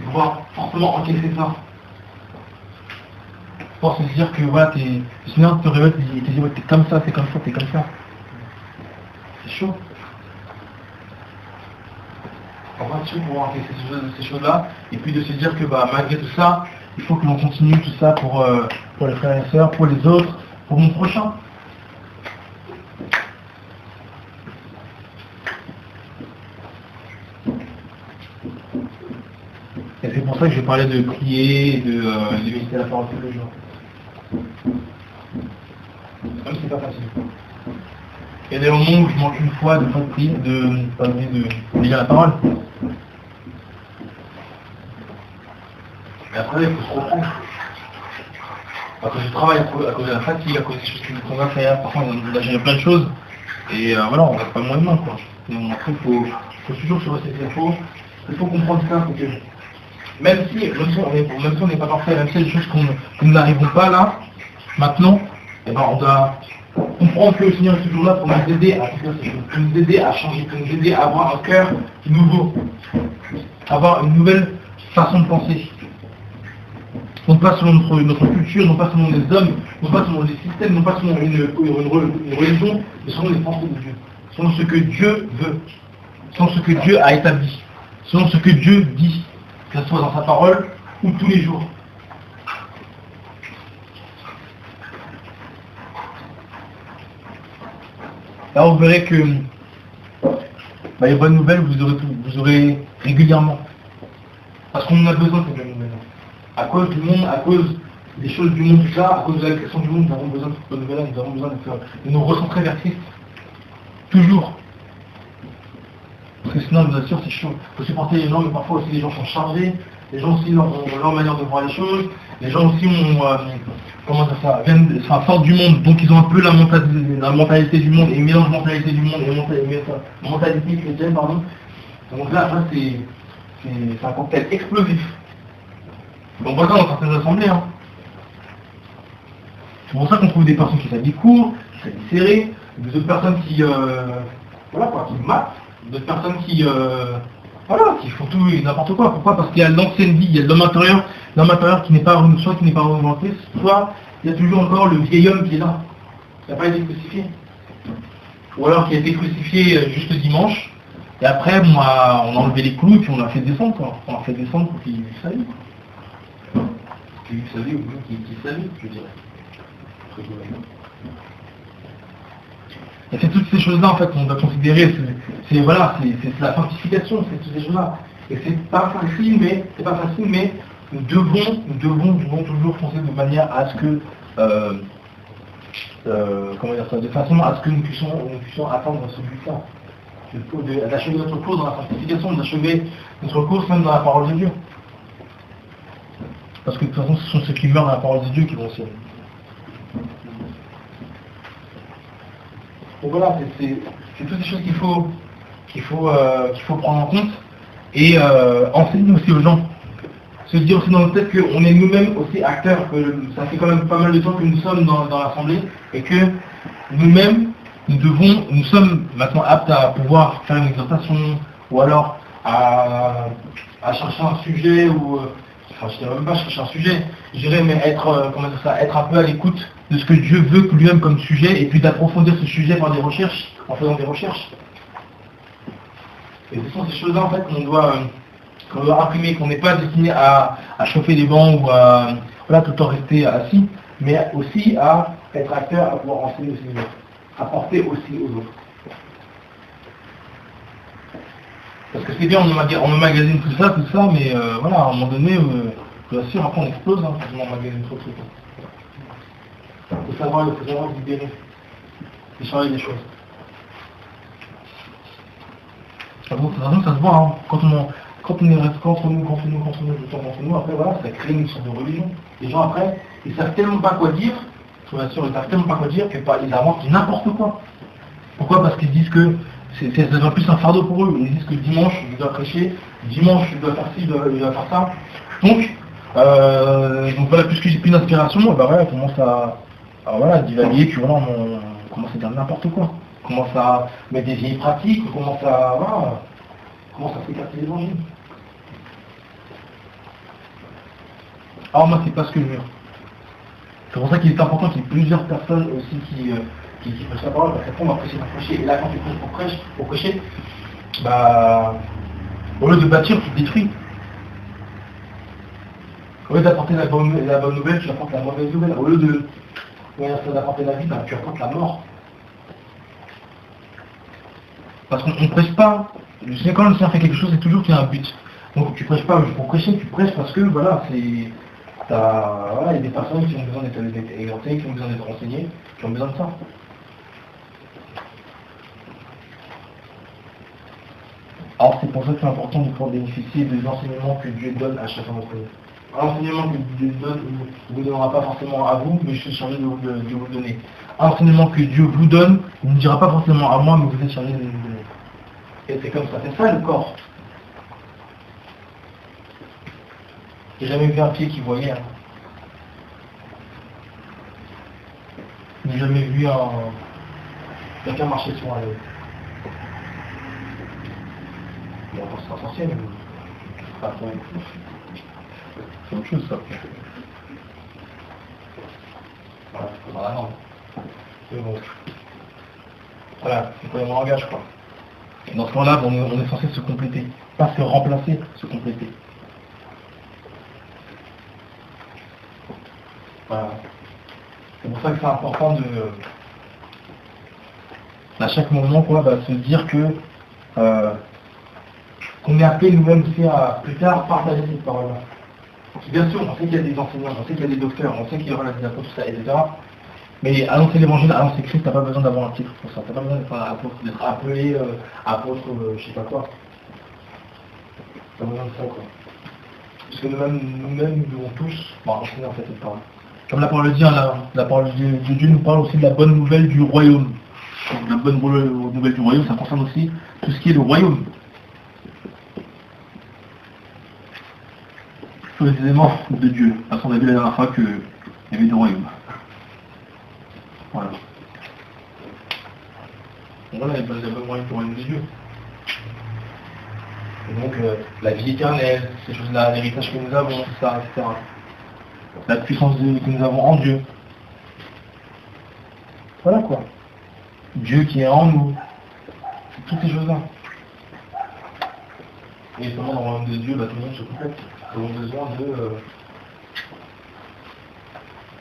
pouvoir forcément encaisser ça. Pour se dire que voilà, le Seigneur te révèle, il te dit ouais, t'es comme ça, t'es comme ça, t'es comme ça. C'est chaud. On va dessus pour encaisser ces choses-là, et puis de se dire que malgré tout ça, il faut que l'on continue tout ça pour les frères et sœurs, pour les autres, pour mon prochain. Et c'est pour ça que je parlais de prier, de méditer la parole tous les jours. Même si c'est pas facile. Il y a des moments où je manque une fois de prier, de lire la parole. Mais après, il faut se reprendre. À cause du travail, à cause de la fatigue, à cause des choses qu'on va faire. Parfois, on a géré plein de choses. Et on reste pas moins de main, quoi. Donc, après, il faut toujours se rester il faut comprendre ça, c'est que même si on n'est pas parfait, même si il y a des choses que nous n'arrivons pas là, maintenant, on doit comprendre que le Seigneur est toujours là pour nous aider à faire ces choses, pour nous aider à changer, pour nous aider à avoir un cœur nouveau, avoir une nouvelle façon de penser. Non pas selon notre culture, non pas selon les hommes, non pas selon les systèmes, non pas selon une religion, mais selon les pensées de Dieu, selon ce que Dieu veut, selon ce que Dieu a établi, selon ce que Dieu dit, que ce soit dans sa parole ou tous les jours. Là, vous verrez que les bonnes nouvelles, vous aurez régulièrement. Parce qu'on en a besoin de ces bonnes nouvelles. À cause du monde, à cause des choses du monde, tout ça, à cause de la question du monde, nous avons besoin de ces bonnes nouvelles, nous avons besoin de nous recentrer vers Christ. Toujours. Parce que sinon, bien sûr, c'est chaud. Il faut supporter les gens, mais parfois aussi les gens sont chargés. Les gens aussi ont leur manière de voir les choses. Les gens aussi sortent du monde, donc ils ont un peu la mentalité du monde, et ils mélangent mentalité du monde et mentalité chrétienne, pardon. Donc là, c'est un cocktail explosif. On voit ça dans certaines assemblées. Hein. C'est pour ça qu'on trouve des personnes qui s'habillent court, qui s'habillent serrées, d'autres personnes qui matent, d'autres personnes qui font tout et n'importe quoi. Pourquoi? Parce qu'il y a l'ancienne vie, il y a l'homme intérieur qui n'est pas renouvelé, soit il y a toujours encore le vieil homme qui est là, qui n'a pas été crucifié. Ou alors qui a été crucifié juste dimanche, et après on a enlevé les clous et puis on l'a fait descendre, quoi. On l'a fait descendre pour qu'il vive sa vie. Qu'il vive sa vie ou qu'il vive sa vie, je dirais. Et c'est toutes ces choses-là en fait qu'on doit considérer, c'est la sanctification, c'est toutes ces choses-là. Et c'est pas facile, mais nous devons toujours foncer de manière à ce que comment dire ça, de façon à ce que nous puissions atteindre ce but-là. D'achever notre cours dans la sanctification, d'achever notre cours même dans la parole de Dieu. Parce que de toute façon, ce sont ceux qui meurent dans la parole de Dieu qui vont au ciel. Donc voilà, c'est toutes ces choses qu'il faut prendre en compte et enseigner aussi aux gens. Se dire aussi dans notre tête qu'on est nous-mêmes aussi acteurs, que ça fait quand même pas mal de temps que nous sommes dans l'Assemblée et que nous-mêmes, nous sommes maintenant aptes à pouvoir faire une exhortation ou alors à chercher un sujet ou... Enfin, je ne dirais même pas chercher un sujet, je dirais mais être un peu à l'écoute de ce que Dieu veut que lui-même comme sujet et puis d'approfondir ce sujet par des recherches, en faisant des recherches. Et ce sont ces choses-là en fait qu'on doit imprimer, qu'on n'est pas destiné à chauffer les bancs ou à tout le temps rester assis, mais aussi à être acteur, à pouvoir enseigner aussi aux autres, apporter aussi aux autres. Parce que c'est bien, on emmagasine tout ça, mais voilà, à un moment donné, je vous assure, après on explose, hein, quand on emmagasine trop de trucs. Il faut savoir libérer et changer les choses. De toute façon, ça se voit, hein. Quand on est resté entre nous, après voilà, ça crée une sorte de religion. Les gens après, ils savent tellement pas quoi dire, je vous assure, ils savent tellement pas quoi dire qu'ils inventent n'importe quoi. Pourquoi? Parce qu'ils disent que ça devient plus un fardeau pour eux. Ils disent que dimanche, je dois prêcher, dimanche, je dois faire ci, je dois faire ça. Donc voilà, puisque j'ai plus d'inspiration, bah voilà, on commence à divaguer, puis voilà, on commence à dire n'importe quoi. On commence à mettre des vieilles pratiques, on commence à s'écarter l'évangile. Alors moi, c'est pas ce que je veux. C'est pour ça qu'il est important qu'il y ait plusieurs personnes aussi qui prêchent la parole, parce qu'après on va prêcher pour prêcher. Et là, quand tu prêches pour prêcher, bah, au lieu de bâtir, tu détruis. Au lieu d'apporter la bonne nouvelle, tu apportes la mauvaise nouvelle. Au lieu d'apporter la vie, bah, tu apportes la mort. Parce qu'on ne prêche pas. Quand le Seigneur fait quelque chose, c'est toujours qu'il y a un but. Donc tu prêches pas pour prêcher, tu prêches parce que voilà, il y a des personnes qui ont besoin d'être exhortées, qui ont besoin d'être renseignées, qui ont besoin de ça. Alors c'est pour ça que c'est important de pouvoir bénéficier des enseignements que Dieu donne à chacun d'entre nous. Un enseignement que Dieu donne ne vous donnera pas forcément à vous, mais je suis chargé de vous le donner. Un enseignement que Dieu vous donne, il ne dira pas forcément à moi, mais vous êtes chargé de le donner. Et c'est comme ça, c'est ça le corps. J'ai jamais vu un pied qui voyait. Hein. J'ai jamais vu quelqu'un marcher sur un œil. Bon, c'est essentiel, mais c'est pas trop. C'est autre chose ça. Voilà, non. C'est bon. Voilà, c'est pas mon langage quoi. Et dans ce moment-là, on est censé se compléter. Pas se remplacer, se compléter. Voilà. C'est pour ça que c'est important à chaque moment se dire que qu'on est appelé nous-mêmes aussi à plus tard partager cette parole-là. Bien sûr, on sait qu'il y a des enseignants, on sait qu'il y a des docteurs, on sait qu'il y aura des apôtres, etc. Mais annoncer l'évangile, annoncer Christ, t'as pas besoin d'avoir un titre pour ça. T'as pas besoin d'être appelé apôtre, je sais pas quoi. T'as besoin de ça quoi. Parce que nous-mêmes, nous devons tous enseigner en fait cette parole. Comme la parole dit, la parole de Dieu nous parle aussi de la bonne nouvelle du royaume. Donc, la bonne nouvelle du royaume, ça concerne aussi tout ce qui est le royaume. Précisément de Dieu. Parce qu'on a vu la dernière fois qu'il y avait deux royaumes. Voilà. Voilà, il y a le royaume du royaume de Dieu. Et donc, la vie éternelle, ces choses-là, l'héritage que nous avons, tout ça, etc. La puissance que nous avons en Dieu. Voilà quoi. Dieu qui est en nous. Toutes ces choses-là. Et seulement dans le royaume de Dieu, tout le monde se complète. Nous avons besoin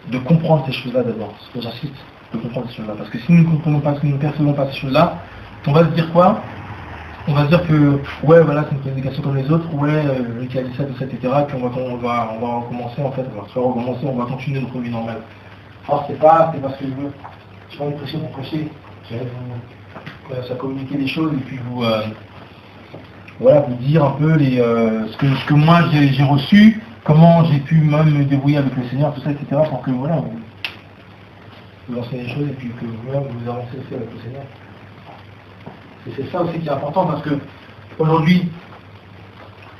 de comprendre ces choses-là d'abord. C'est pour j'insiste, de comprendre ces choses-là. Parce que si nous ne comprenons pas, si nous ne percevons pas ces choses-là, on va se dire quoi? On va se dire que, ouais, voilà, c'est une prédication comme les autres, ouais, lui qui a dit ça, tout ça, etc. Puis on va recommencer, en fait, on va se faire recommencer, on va continuer notre vie normale. Alors c'est pas ce que je veux. je pas vous prêcher pour prêcher. Je vais vous communiquer des choses et puis vous, voilà, vous dire un peu ce que moi j'ai reçu, comment j'ai pu même me débrouiller avec le Seigneur, tout ça, etc. pour que voilà, vous enseignez des choses et puis que vous-même vous avancez aussi avec le Seigneur. Et c'est ça aussi qui est important parce que aujourd'hui,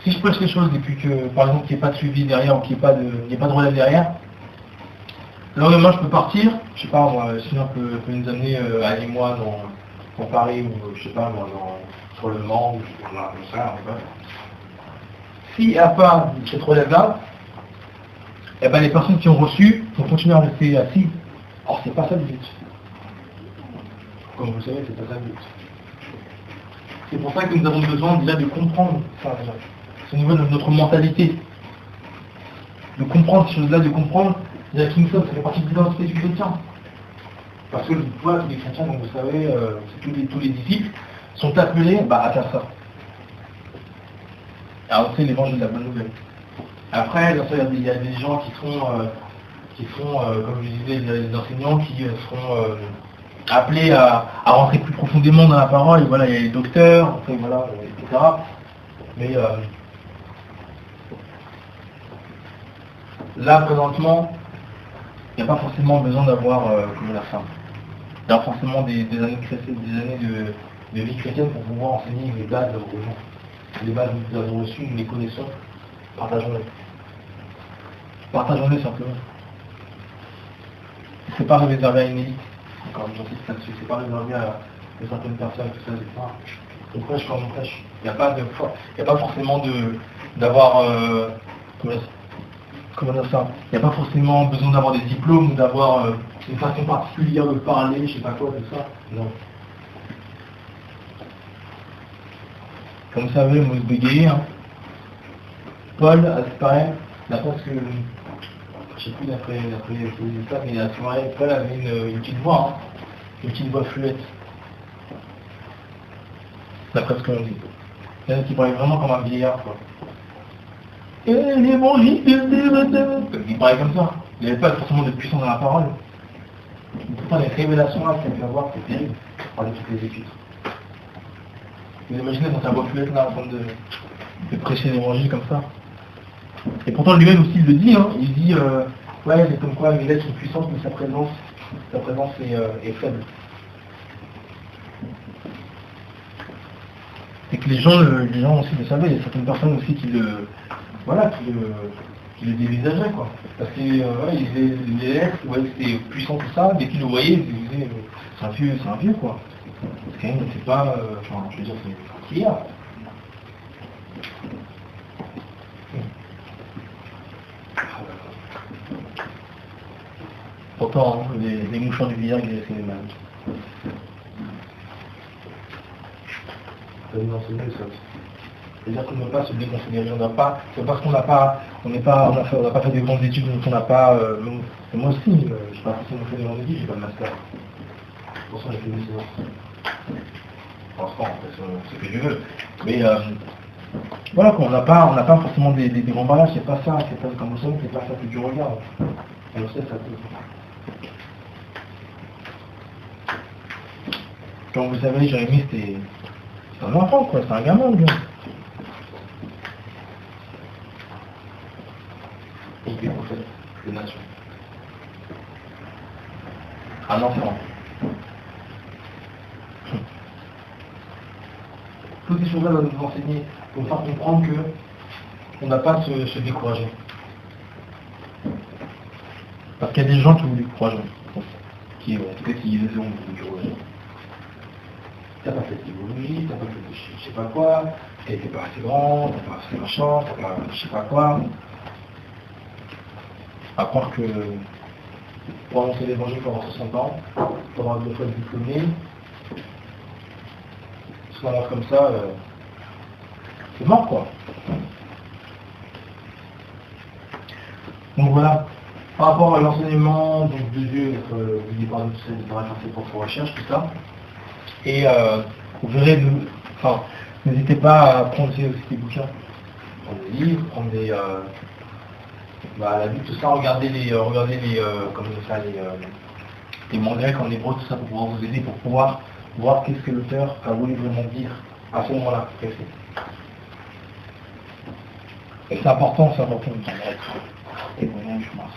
si je prêche les choses et puis que par exemple qu'il n'y ait pas de suivi derrière ou qu'il n'y ait pas de relais derrière, le lendemain je peux partir, je sais pas moi, sinon peut nous amener à 10 mois dans Paris ou je sais pas moi, sur le Mans ou je sais pas, s'il n'y a pas cette relève-là, eh ben les personnes qui ont reçu vont continuer à rester assis. Or c'est pas ça le but. Comme vous le savez, c'est pas ça le but. C'est pour ça que nous avons besoin déjà de comprendre ça déjà. C'est au niveau de notre mentalité. De comprendre ces choses-là, de comprendre déjà qui nous sommes, ça fait partie de l'identité du chrétien. Parce que tous les chrétiens, comme vous savez, tous les disciples, sont appelés à faire ça. À annoncer l'évangile de la bonne nouvelle. Après, bien sûr, il y a des gens qui seront, comme je disais, des enseignants qui seront appelés à rentrer plus profondément dans la parole. Et voilà, il y a les docteurs, après, voilà, etc. Mais là, présentement, il n'y a pas forcément besoin d'avoir, comment dire ça, il y a forcément des années de vie chrétienne pour pouvoir enseigner les bases aux gens. Les bases que nous avons reçues, nous les connaissons, partageons-les. Partageons-les simplement. C'est pas réservé à une élite. Encore j'insiste là-dessus, c'est pas réservé à certaines personnes, tout ça, etc. On prêche comme on prêche. Il n'y a pas forcément d'avoir comment dire ça. Il n'y a pas forcément besoin d'avoir des diplômes ou d'avoir une façon particulière de parler, je sais pas quoi, tout ça. Non. Comme vous savez, moi je bégayais, hein. Paul, à ce paraît, d'après ce que je sais plus d'après ça, mais à ce moment-là, Paul avait une petite voix, hein. Une petite voix fluette. D'après ce que l'on dit. Il y en a qui parlaient vraiment comme un vieillard, quoi. Et l'évangile, il parlait comme ça. Il n'y avait pas forcément de puissance dans la parole. Pourtant, les révélations là qu'il a pu avoir, c'est terrible. On parlait de toutes les épîtres. Vous imaginez dans sa voix fluette là, en train de prêcher l'évangile comme ça. Et pourtant lui-même aussi il le dit, hein. Il dit ouais, c'est comme quoi les lettres sont puissantes, mais sa présence est faible. Et que les gens aussi le savaient, il y a certaines personnes aussi qui le dévisageaient, quoi. Parce que les lettres, ouais, c'était puissant tout ça, dès qu'ils le voyaient, ils disaient c'est un vieux quoi. Quand même, c'est pas, je veux dire, c'est qui a. Pourtant, hein, les mouchoirs du village, ils essaient les mêmes. C'est-à-dire qu'on ne peut pas se déconsidérer, on n'a pas, c'est parce qu'on n'a pas, on n'a pas fait des grandes études, donc on n'a pas, moi aussi, je n'ai pas forcément fait des grandes études, j'ai pas de master. Pour ça, j'ai fait des séances. Pour l'instant, c'est ce que je veux. Mais voilà, on n'a pas forcément des grands bagages, c'est pas ça, c'est pas comme vous savez, c'est pas ça que tu regardes. On sait ça peut. Comme vous savez, Jérémie, c'est un enfant, quoi, c'est un gamin, lui. Et puis, prophète de nation. Un enfant. Toutes ces choses-là doivent nous enseigner, pour faire comprendre qu'on n'a pas à se décourager. Parce qu'il y a des gens qui vous découragent. Qui, en tout cas, qui les ont découragés. T'as pas fait de théologie, t'as pas fait de je sais pas quoi, t'es pas assez grand, t'as pas assez machin, t'as pas je sais pas quoi. À croire que pour annoncer l'évangile, il faut avoir 60 ans, il faut avoir 2 fois le diplômé. Si on avance comme ça, c'est mort quoi. Donc voilà, par rapport à l'enseignement de Dieu, guidé par nous, c'est de faire ses propres recherches, tout ça. Et vous verrez, n'hésitez pas à prendre aussi des bouquins, prendre des livres, prendre des la Bible, tout ça, regardez les et mon grec en hébreu, tout ça pour pouvoir vous aider, pour pouvoir voir qu'est-ce que l'auteur a voulu vraiment dire à ce moment-là précis. Et c'est important de grec. Hébreu, je pense.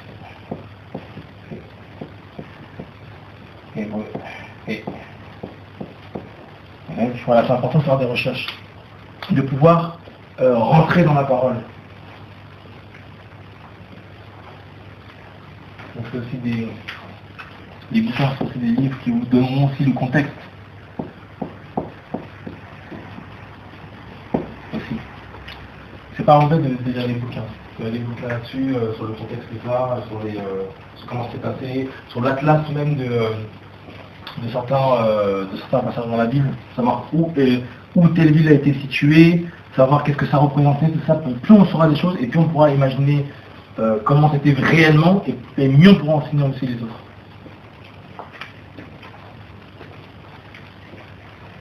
Hébreu. Et voilà, c'est important de faire des recherches, de pouvoir rentrer dans la parole. Donc c'est aussi des bouquins, c'est aussi des livres qui vous donneront aussi le contexte. Aussi. C'est pas en fait de lire les bouquins. Il y a des bouquins là-dessus, sur le contexte de ça, sur comment c'est passé, sur l'atlas même de certains passages dans la Bible, savoir où telle ville a été située, savoir qu'est-ce que ça représentait, tout ça. Plus on saura des choses et plus on pourra imaginer comment c'était réellement et mieux on pourra enseigner aussi les autres.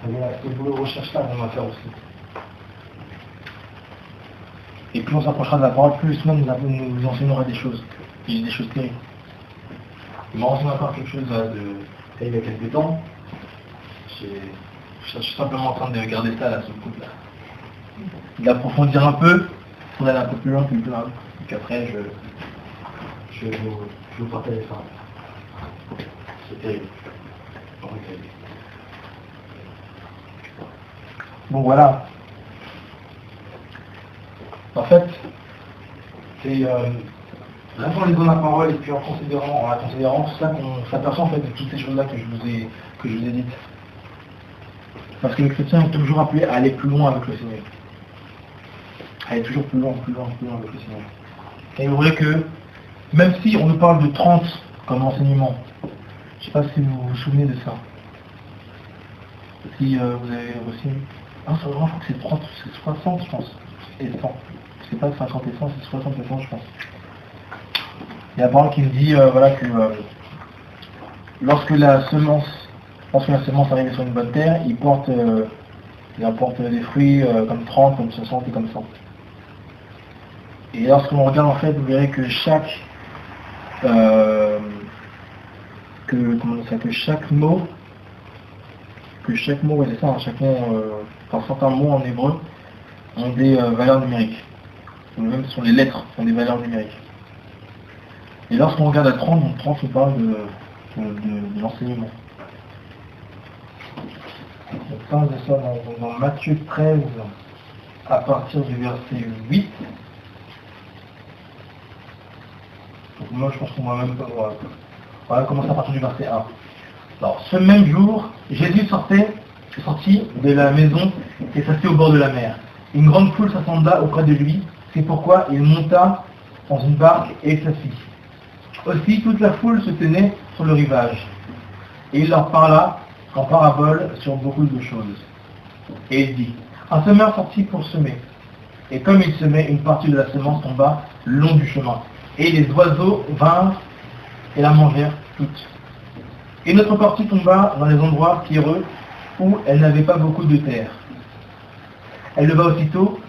Voilà, c'est le boulot de recherche là qu'on va faire aussi. Et plus on s'approchera de la parole, plus même nous enseignera des choses. Et des choses terribles. Il m'a enseigné encore quelque chose il y a quelques temps. Je suis simplement en train de garder ça là sous le coude là. D'approfondir un peu, pour aller un peu plus loin, puis après je vous partage ça. C'est terrible. Bon voilà. En fait, c'est vraiment les dons de la parole et puis en la considérant, c'est ça qu'on s'aperçoit en fait de toutes ces choses-là que je vous ai dites. Parce que les chrétiens sont toujours appelés à aller plus loin avec le Seigneur. À aller toujours plus loin avec le Seigneur. Et vous voyez que, même si on nous parle de 30 comme enseignement, je ne sais pas si vous vous souvenez de ça. Si vous avez aussi... Non, c'est vraiment, je crois que c'est 30, c'est 60 je pense, et 100. C'est pas 50 et 100, c'est 60 et 100 je pense. Il y a un parole qui me dit voilà, que lorsque la semence arrive sur une bonne terre, il apporte des fruits comme 30, comme 60 et comme 100. Et lorsque l'on regarde en fait, vous verrez que chaque mot, ouais, c'est ça, hein, chaque mot, certains mots en hébreu ont des valeurs numériques. Même sur les lettres, ont des valeurs numériques. Et lorsqu'on regarde à 30, donc 30 on parle de l'enseignement. On parle de ça dans Matthieu 13 à partir du verset 8. Donc moi je pense qu'on va même pas voir. On va commencer à partir du verset 1. Alors ce même jour, Jésus sortit de la maison et s'assit au bord de la mer. Une grande foule s'assembla auprès de lui, c'est pourquoi il monta dans une barque et s'assit. Aussi toute la foule se tenait sur le rivage. Et il leur parla en parabole sur beaucoup de choses. Et il dit, un semeur sortit pour semer. Et comme il semait, une partie de la semence tomba le long du chemin. Et les oiseaux vinrent et la mangèrent toute. Et une autre partie tomba dans les endroits pierreux où elle n'avait pas beaucoup de terre. Elle leva aussitôt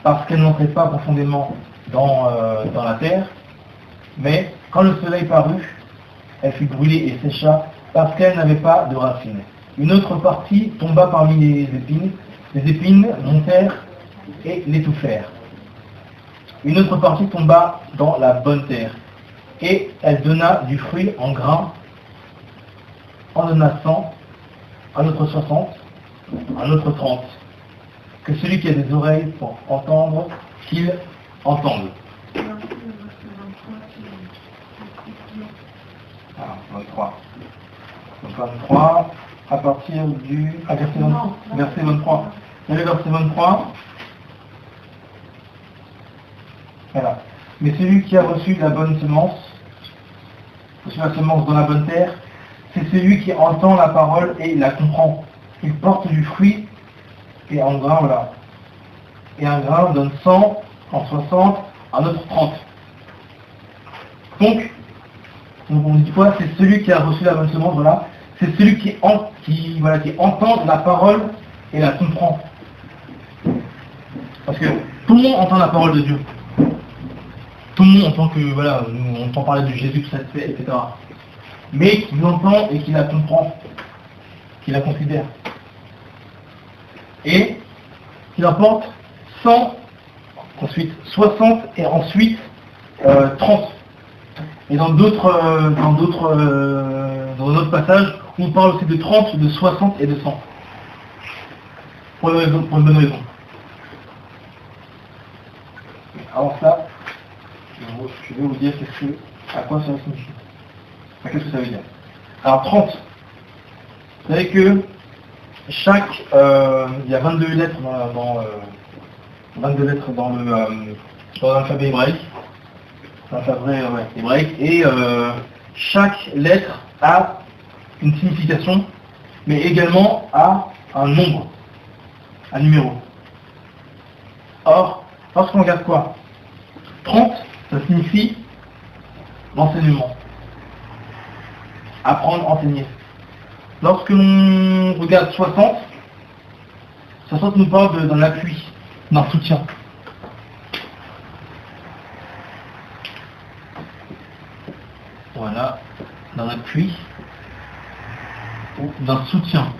parce qu'elle n'entrait pas profondément dans la terre, mais quand le soleil parut, elle fut brûlée et sécha parce qu'elle n'avait pas de racines. Une autre partie tomba parmi les épines montèrent et l'étouffèrent. Une autre partie tomba dans la bonne terre, et elle donna du fruit en grain, en donna 100, un autre 60, un autre 30. Que celui qui a des oreilles pour entendre, qu'il entende. Ah, 23. Donc 23, à partir du... verset 23. Il y a le verset 23. Voilà. Mais celui qui a reçu la bonne semence, reçu la semence dans la bonne terre, c'est celui qui entend la parole et la comprend. Il porte du fruit et en grain, voilà. Et un grain donne 100, en 60, un autre 30. Donc on dit quoi? C'est celui qui a reçu la bonne semence, voilà. C'est celui qui entend la parole et la comprend. Parce que tout le monde entend la parole de Dieu. Tout le monde entend que, voilà, on entend parler de Jésus, tout ça, etc. mais qui l'entend et qui la comprend, qui la considère. Et qui apporte 100, ensuite 60 et ensuite 30. Et dans d'autres passages, on parle aussi de 30, de 60 et de 100. Pour une bonne raison. Alors ça, je vais vous dire à quoi ça signifie. Enfin, qu'est-ce que ça veut dire. Alors 30, vous savez que il y a 22 lettres dans l'alphabet hébraïque. Hébraïque, et chaque lettre a une signification, mais également a un nombre, un numéro. Or, lorsqu'on regarde quoi 30, ça signifie l'enseignement. Apprendre, enseigner. Lorsque l'on regarde 60, 60 nous parle d'un appui, d'un soutien. Voilà, d'un appui ou d'un soutien.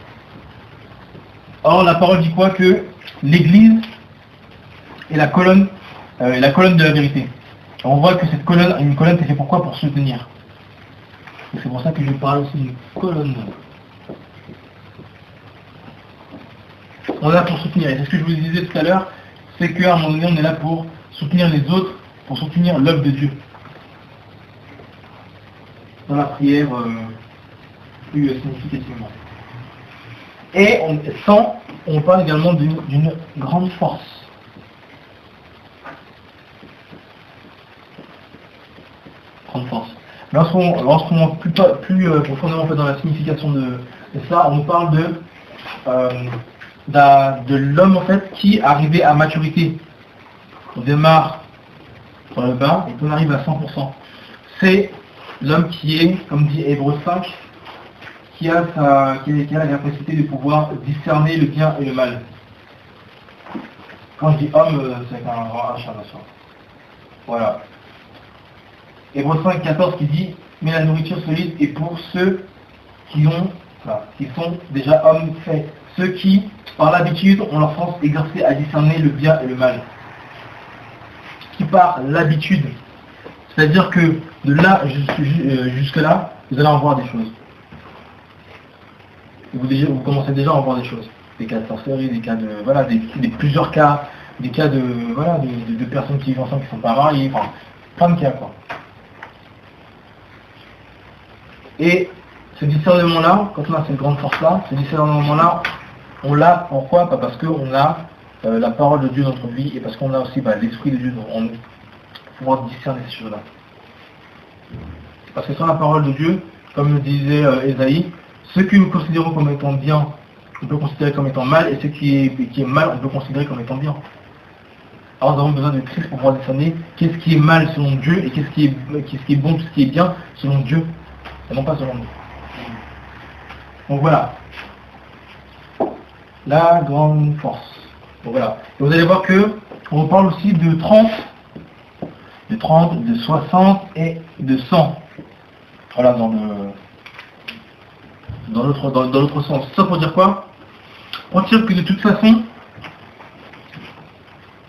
Or, la parole dit quoi? Que l'Église est la colonne de la vérité. On voit que cette colonne, une colonne, c'est fait pourquoi? Pour soutenir. Et c'est pour ça que je parle aussi d'une colonne. On est là pour soutenir. Et c'est ce que je vous disais tout à l'heure, c'est qu'à un moment donné, on est là pour soutenir les autres, pour soutenir l'œuvre de Dieu. Dans la prière plus significativement. Et on parle également d'une grande force. Grande force. Lorsqu'on plus profondément fait dans la signification de ça, on nous parle de l'homme en fait qui arrivait à maturité. On démarre par le bas et on arrive à 100%. C'est l'homme qui est, comme dit Hébreux 5, qui a la capacité de pouvoir discerner le bien et le mal. Quand je dis homme, c'est avec un grand H à la fin. Voilà. Hébreux 5, 14 qui dit « Mais la nourriture solide est pour ceux qui sont déjà hommes faits, ceux qui, par l'habitude, ont leur sens exercé à discerner le bien et le mal. » Qui par l'habitude, c'est-à-dire que de là jusque là, vous allez en voir des choses. Vous commencez déjà à en voir des choses. Des cas de sorcellerie, des cas de plusieurs cas, des cas de personnes qui vivent ensemble qui ne sont pas mariées, enfin, plein de cas quoi. Et ce discernement-là, quand on a cette grande force-là, ce discernement-là, on l'a, pourquoi? Pas parce qu'on a la parole de Dieu dans notre vie, et parce qu'on a aussi l'Esprit de Dieu en nous, pour pouvoir discerner ces choses-là. Parce que sans la parole de Dieu, comme le disait Ésaïe, ce que nous considérons comme étant bien, on peut considérer comme étant mal, et ce qui est mal, on peut considérer comme étant bien. Alors nous avons besoin de Christ pour pouvoir discerner qu'est-ce qui est mal selon Dieu, et qu'est-ce qui est bon, qu'est-ce qui est bien selon Dieu, et non pas selon nous. Donc voilà. La grande force. Donc voilà. Et vous allez voir que on parle aussi de 30, de 60 et de 100. Voilà, dans l'autre sens. Ça pour dire quoi? Pour dire que de toute façon,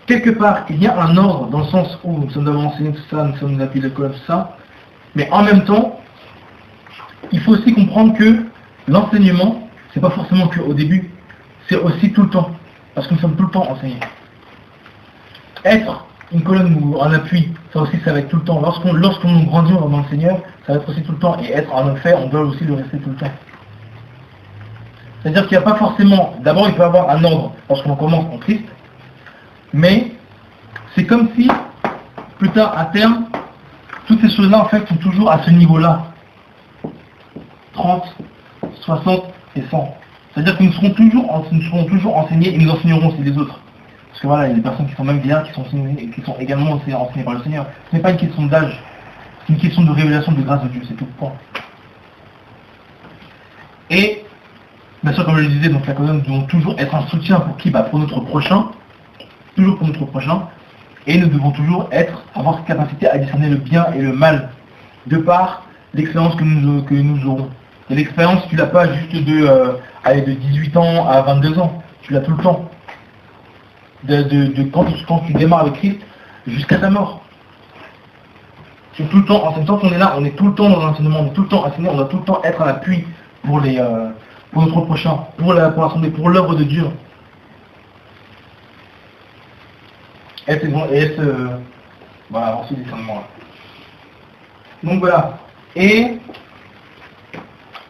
quelque part, il y a un ordre dans le sens où nous sommes d'abord enseignés tout ça, nous sommes appuyés de l'école, tout ça, mais en même temps, il faut aussi comprendre que l'enseignement, c'est pas forcément qu'au début, c'est aussi tout le temps, parce que nous sommes tout le temps enseignés. Être une colonne ou un appui, ça aussi ça va être tout le temps. Lorsqu'on grandit dans le Seigneur, ça va être aussi tout le temps. Et être un homme fait, on doit aussi le rester tout le temps. C'est-à-dire qu'il n'y a pas forcément, d'abord il peut y avoir un ordre lorsqu'on commence en Christ, mais c'est comme si, plus tard, à terme, toutes ces choses-là en fait sont toujours à ce niveau-là. 30, 60 et 100. C'est-à-dire que nous serons toujours enseignés et nous enseignerons aussi les autres. Parce que voilà, il y a des personnes qui sont même vierges, qui sont également enseignées par le Seigneur. Ce n'est pas une question d'âge, c'est une question de révélation de grâce de Dieu, c'est tout le point. Et, bien sûr, comme je le disais, donc la colonne doit toujours être un soutien pour qui? Pour notre prochain, toujours pour notre prochain, et nous devons toujours avoir cette capacité à discerner le bien et le mal, de par l'expérience que nous aurons. Et l'expérience, tu l'as pas juste de 18 ans à 22 ans, tu l'as tout le temps. Quand tu démarres avec Christ jusqu'à ta mort. C'est tout le temps, en même temps qu'on est là, on est tout le temps dans l'enseignement, on est tout le temps enseigné, on doit tout le temps être à l'appui pour notre prochain, pour l'assemblée, pour l'œuvre de Dieu. Voilà, avancer décemment là. Donc voilà. Et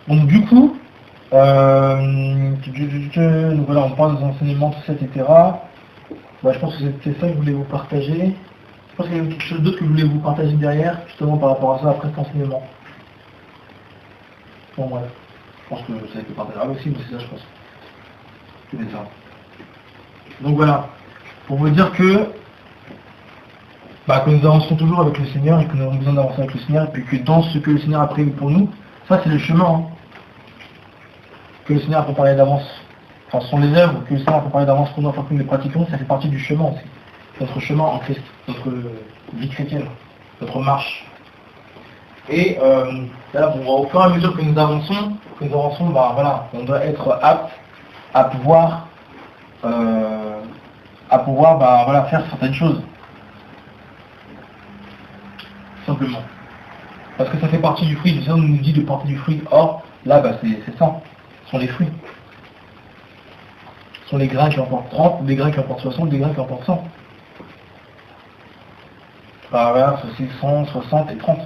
donc du coup, donc voilà, on parle des enseignements, tout ça, etc. Bah, je pense que c'est ça que je voulais vous partager. Je pense qu'il y a quelque chose d'autre que je voulais vous partager derrière, justement par rapport à ça, après cet enseignement. Bon bref, je pense que ça a été partagé. Ah aussi, mais c'est ça je pense. C'est ça. Donc voilà, pour vous dire que nous avançons toujours avec le Seigneur et que nous avons besoin d'avancer avec le Seigneur, et puis que dans ce que le Seigneur a prévu pour nous, ça c'est le chemin hein, que le Seigneur a préparé d'avance. Enfin, ce sont les œuvres que le Seigneur a préparé d'avance pour nous afin que nous les pratiquions, ça fait partie du chemin aussi. Notre chemin en Christ, notre vie chrétienne, notre marche. Et là, au fur et à mesure que nous avançons, bah, voilà, on doit être apte à pouvoir bah, voilà, faire certaines choses. Simplement. Parce que ça fait partie du fruit, le Seigneur nous dit de porter du fruit. Or, là, bah, c'est ça, ce sont les fruits. Ce sont les grains qui en portent 30, des grains qui en portent 60, des grains qui en portent 100. Bah voilà, ceci 100, 60 et 30.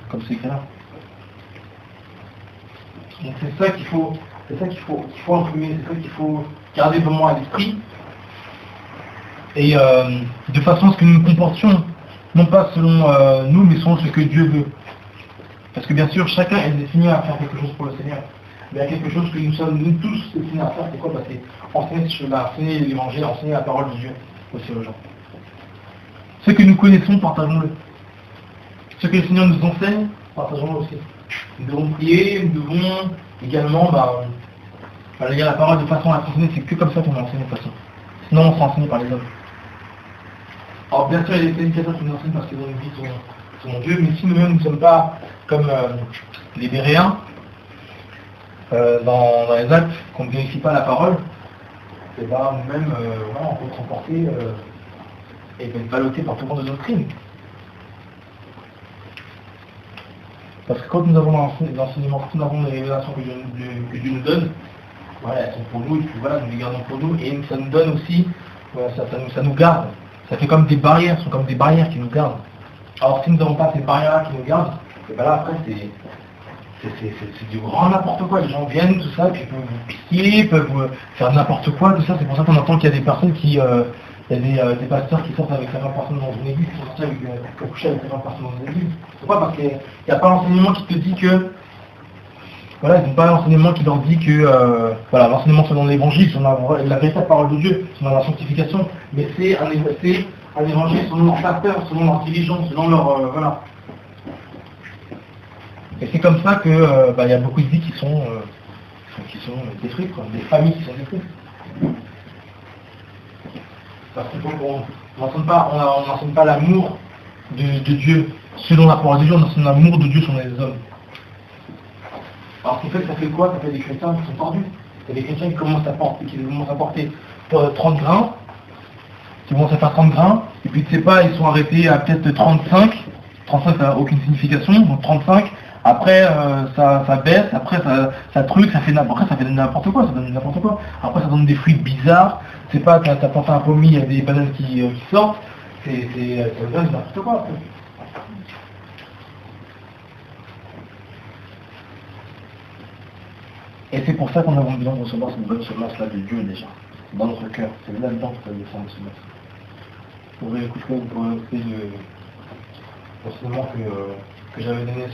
Comme c'est écrit là. Donc c'est ça qu'il faut imprimer, c'est ça qu'il faut garder vraiment à l'esprit. Et de façon à ce que nous nous comportions, non pas selon nous, mais selon ce que Dieu veut. Parce que bien sûr, chacun est destiné à faire quelque chose pour le Seigneur. Mais il y a quelque chose que nous sommes nous tous destinés à faire, c'est quoi? C'est enseigner l'évangile, enseigner la parole de Dieu aussi aux gens. Ce que nous connaissons, partageons-le. Ce que le Seigneur nous enseigne, partageons-le aussi. Nous devons prier, nous devons également lire la parole de façon à l'enseigner. C'est que comme ça qu'on va enseigner de façon. Sinon on sera enseigné par les hommes. Alors bien sûr, il y a des prédicateurs qui nous enseignent parce qu'ils ont une vie sur mon Dieu, mais si nous-mêmes ne sommes pas comme les Béréens, dans les actes, qu'on ne vérifie pas la parole, et bien nous-mêmes, on peut se remporter et être ballotté par tout le monde de doctrine. Parce que quand nous avons l'enseignement, quand nous avons les révélations que Dieu nous donne, voilà, elles sont pour nous, et puis voilà, nous les gardons pour nous, et ça nous donne aussi, voilà, ça nous garde. Ça fait comme des barrières, ce sont comme des barrières qui nous gardent. Alors si nous n'avons pas ces barrières-là qui nous gardent, et bien là après c'est du grand n'importe quoi. Les gens viennent, tout ça, puis ils peuvent vous piquer, peuvent vous faire n'importe quoi, tout ça. C'est pour ça qu'on entend qu'il y a des personnes qui... il y a des pasteurs qui sortent avec 50 personnes dans une église, qui sortent avec coucher avec 50 personnes dans une église. Pourquoi? Parce qu'il n'y a pas l'enseignement qui te dit que... Voilà, ils n'ont pas l'enseignement qui leur dit que... voilà, l'enseignement selon l'évangile, selon la véritable parole de Dieu, selon la sanctification, mais c'est un évangile selon leur pasteur, selon leur intelligence, selon leur... voilà. Et c'est comme ça que il y a beaucoup de vies qui sont détruites, quoi, des familles qui sont détruites. Parce qu'on n'enseigne pas l'amour de Dieu selon la parole de Dieu, on enseigne l'amour de Dieu selon les hommes. Alors ce qui fait que ça fait quoi? Ça fait des chrétiens qui sont tordus. Il y a des chrétiens qui commencent à porter 30 grains, qui commencent à faire 30 grains, et puis tu sais pas, ils sont arrêtés à peut-être 35. 35 ça n'a aucune signification, donc 35. Après ça baisse, après ça truc, ça fait n'importe quoi, ça donne n'importe quoi. Après ça donne des fruits bizarres, c'est pas t'as planté un pommier, il y a des bananes qui sortent, ça donne n'importe quoi après. Et c'est pour ça qu'on a besoin de recevoir cette bonne semence-là de Dieu déjà, dans notre cœur. C'est là-dedans que nous descendre cette semence. Vous pouvez écouter l'enseignement que j'avais donné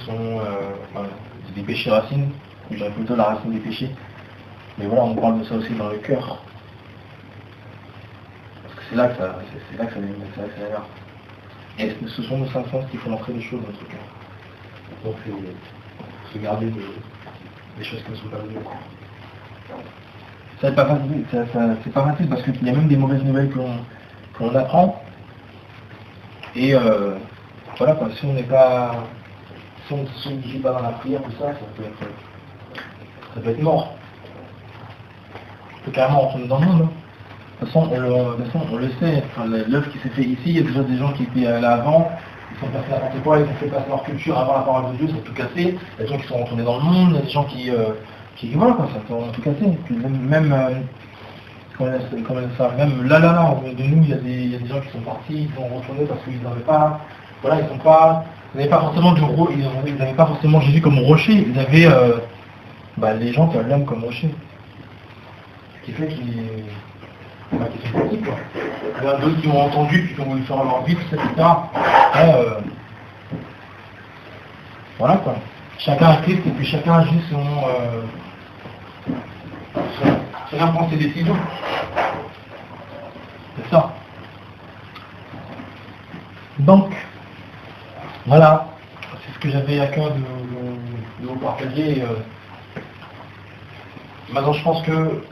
des péchés racines, que j'aurais plutôt la racine des péchés. Mais voilà, on parle de ça aussi dans le cœur. Parce que c'est là que ça démarre. Et ce sont nos cinq sens qui font entrer des choses dans notre cœur. Donc c'est se garder des choses qui ne sont pas bonnes. C'est pas facile parce qu'il y a même des mauvaises nouvelles qu'on apprend. Et voilà, si on n'est pas si on ne s'unifie pas dans la prière, tout ça, ça peut être mort. On peut carrément retourner dans le monde. Hein. De toute façon, on le sait. Enfin, l'œuvre qui s'est fait ici, il y a déjà des gens qui étaient là avant, ils sont passés n'importe quoi, ils ont fait passer leur culture avant la parole de Dieu, ça a tout cassé. Il y a des gens qui sont retournés dans le monde, il y a des gens qui voilà quoi, ça a tout cassé. Puis même même là, de nous, il y a des gens qui sont partis, ils sont retournés parce qu'ils n'avaient pas, voilà, ils n'avaient pas forcément ils n'avaient pas forcément Jésus comme rocher, ils avaient les gens qui avaient l'homme comme rocher. Ce qui fait qu'ils sont partis quoi. Il y en a d'autres qui ont entendu, puis qui ont voulu faire leur vie, etc. Voilà quoi. Chacun a Christ et puis chacun agit chacun prend ses décisions. C'est ça. Donc, voilà, c'est ce que j'avais à cœur de vous partager. Maintenant, je pense que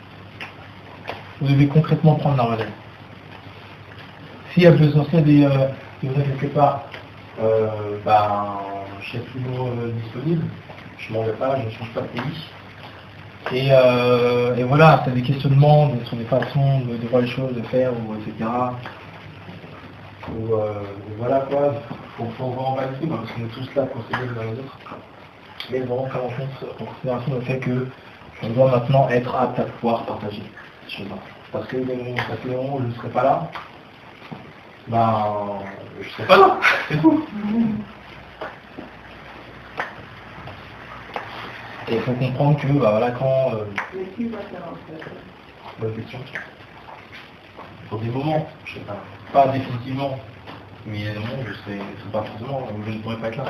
vous devez concrètement prendre la relève. S'il y a besoin, s'il y a des quelque part, je suis toujours disponible, je ne m'en vais pas, je ne change pas de pays. Et voilà, c'est des questionnements sur des façons de voir les choses, de faire, ou etc. Voilà quoi, il faut vraiment valider, parce qu'on est tous là pour s'aider les uns les autres. Mais vraiment prendre en considération le fait qu'on doit maintenant être apte à pouvoir partager ces choses-là. Parce que je ne serai pas là, je ne serai pas là, c'est tout. Et il faut comprendre que, quand... bonne question. Pour des moments, je sais pas définitivement, mais il y a des moments où je serai pas forcément, où je ne pourrais pas être là.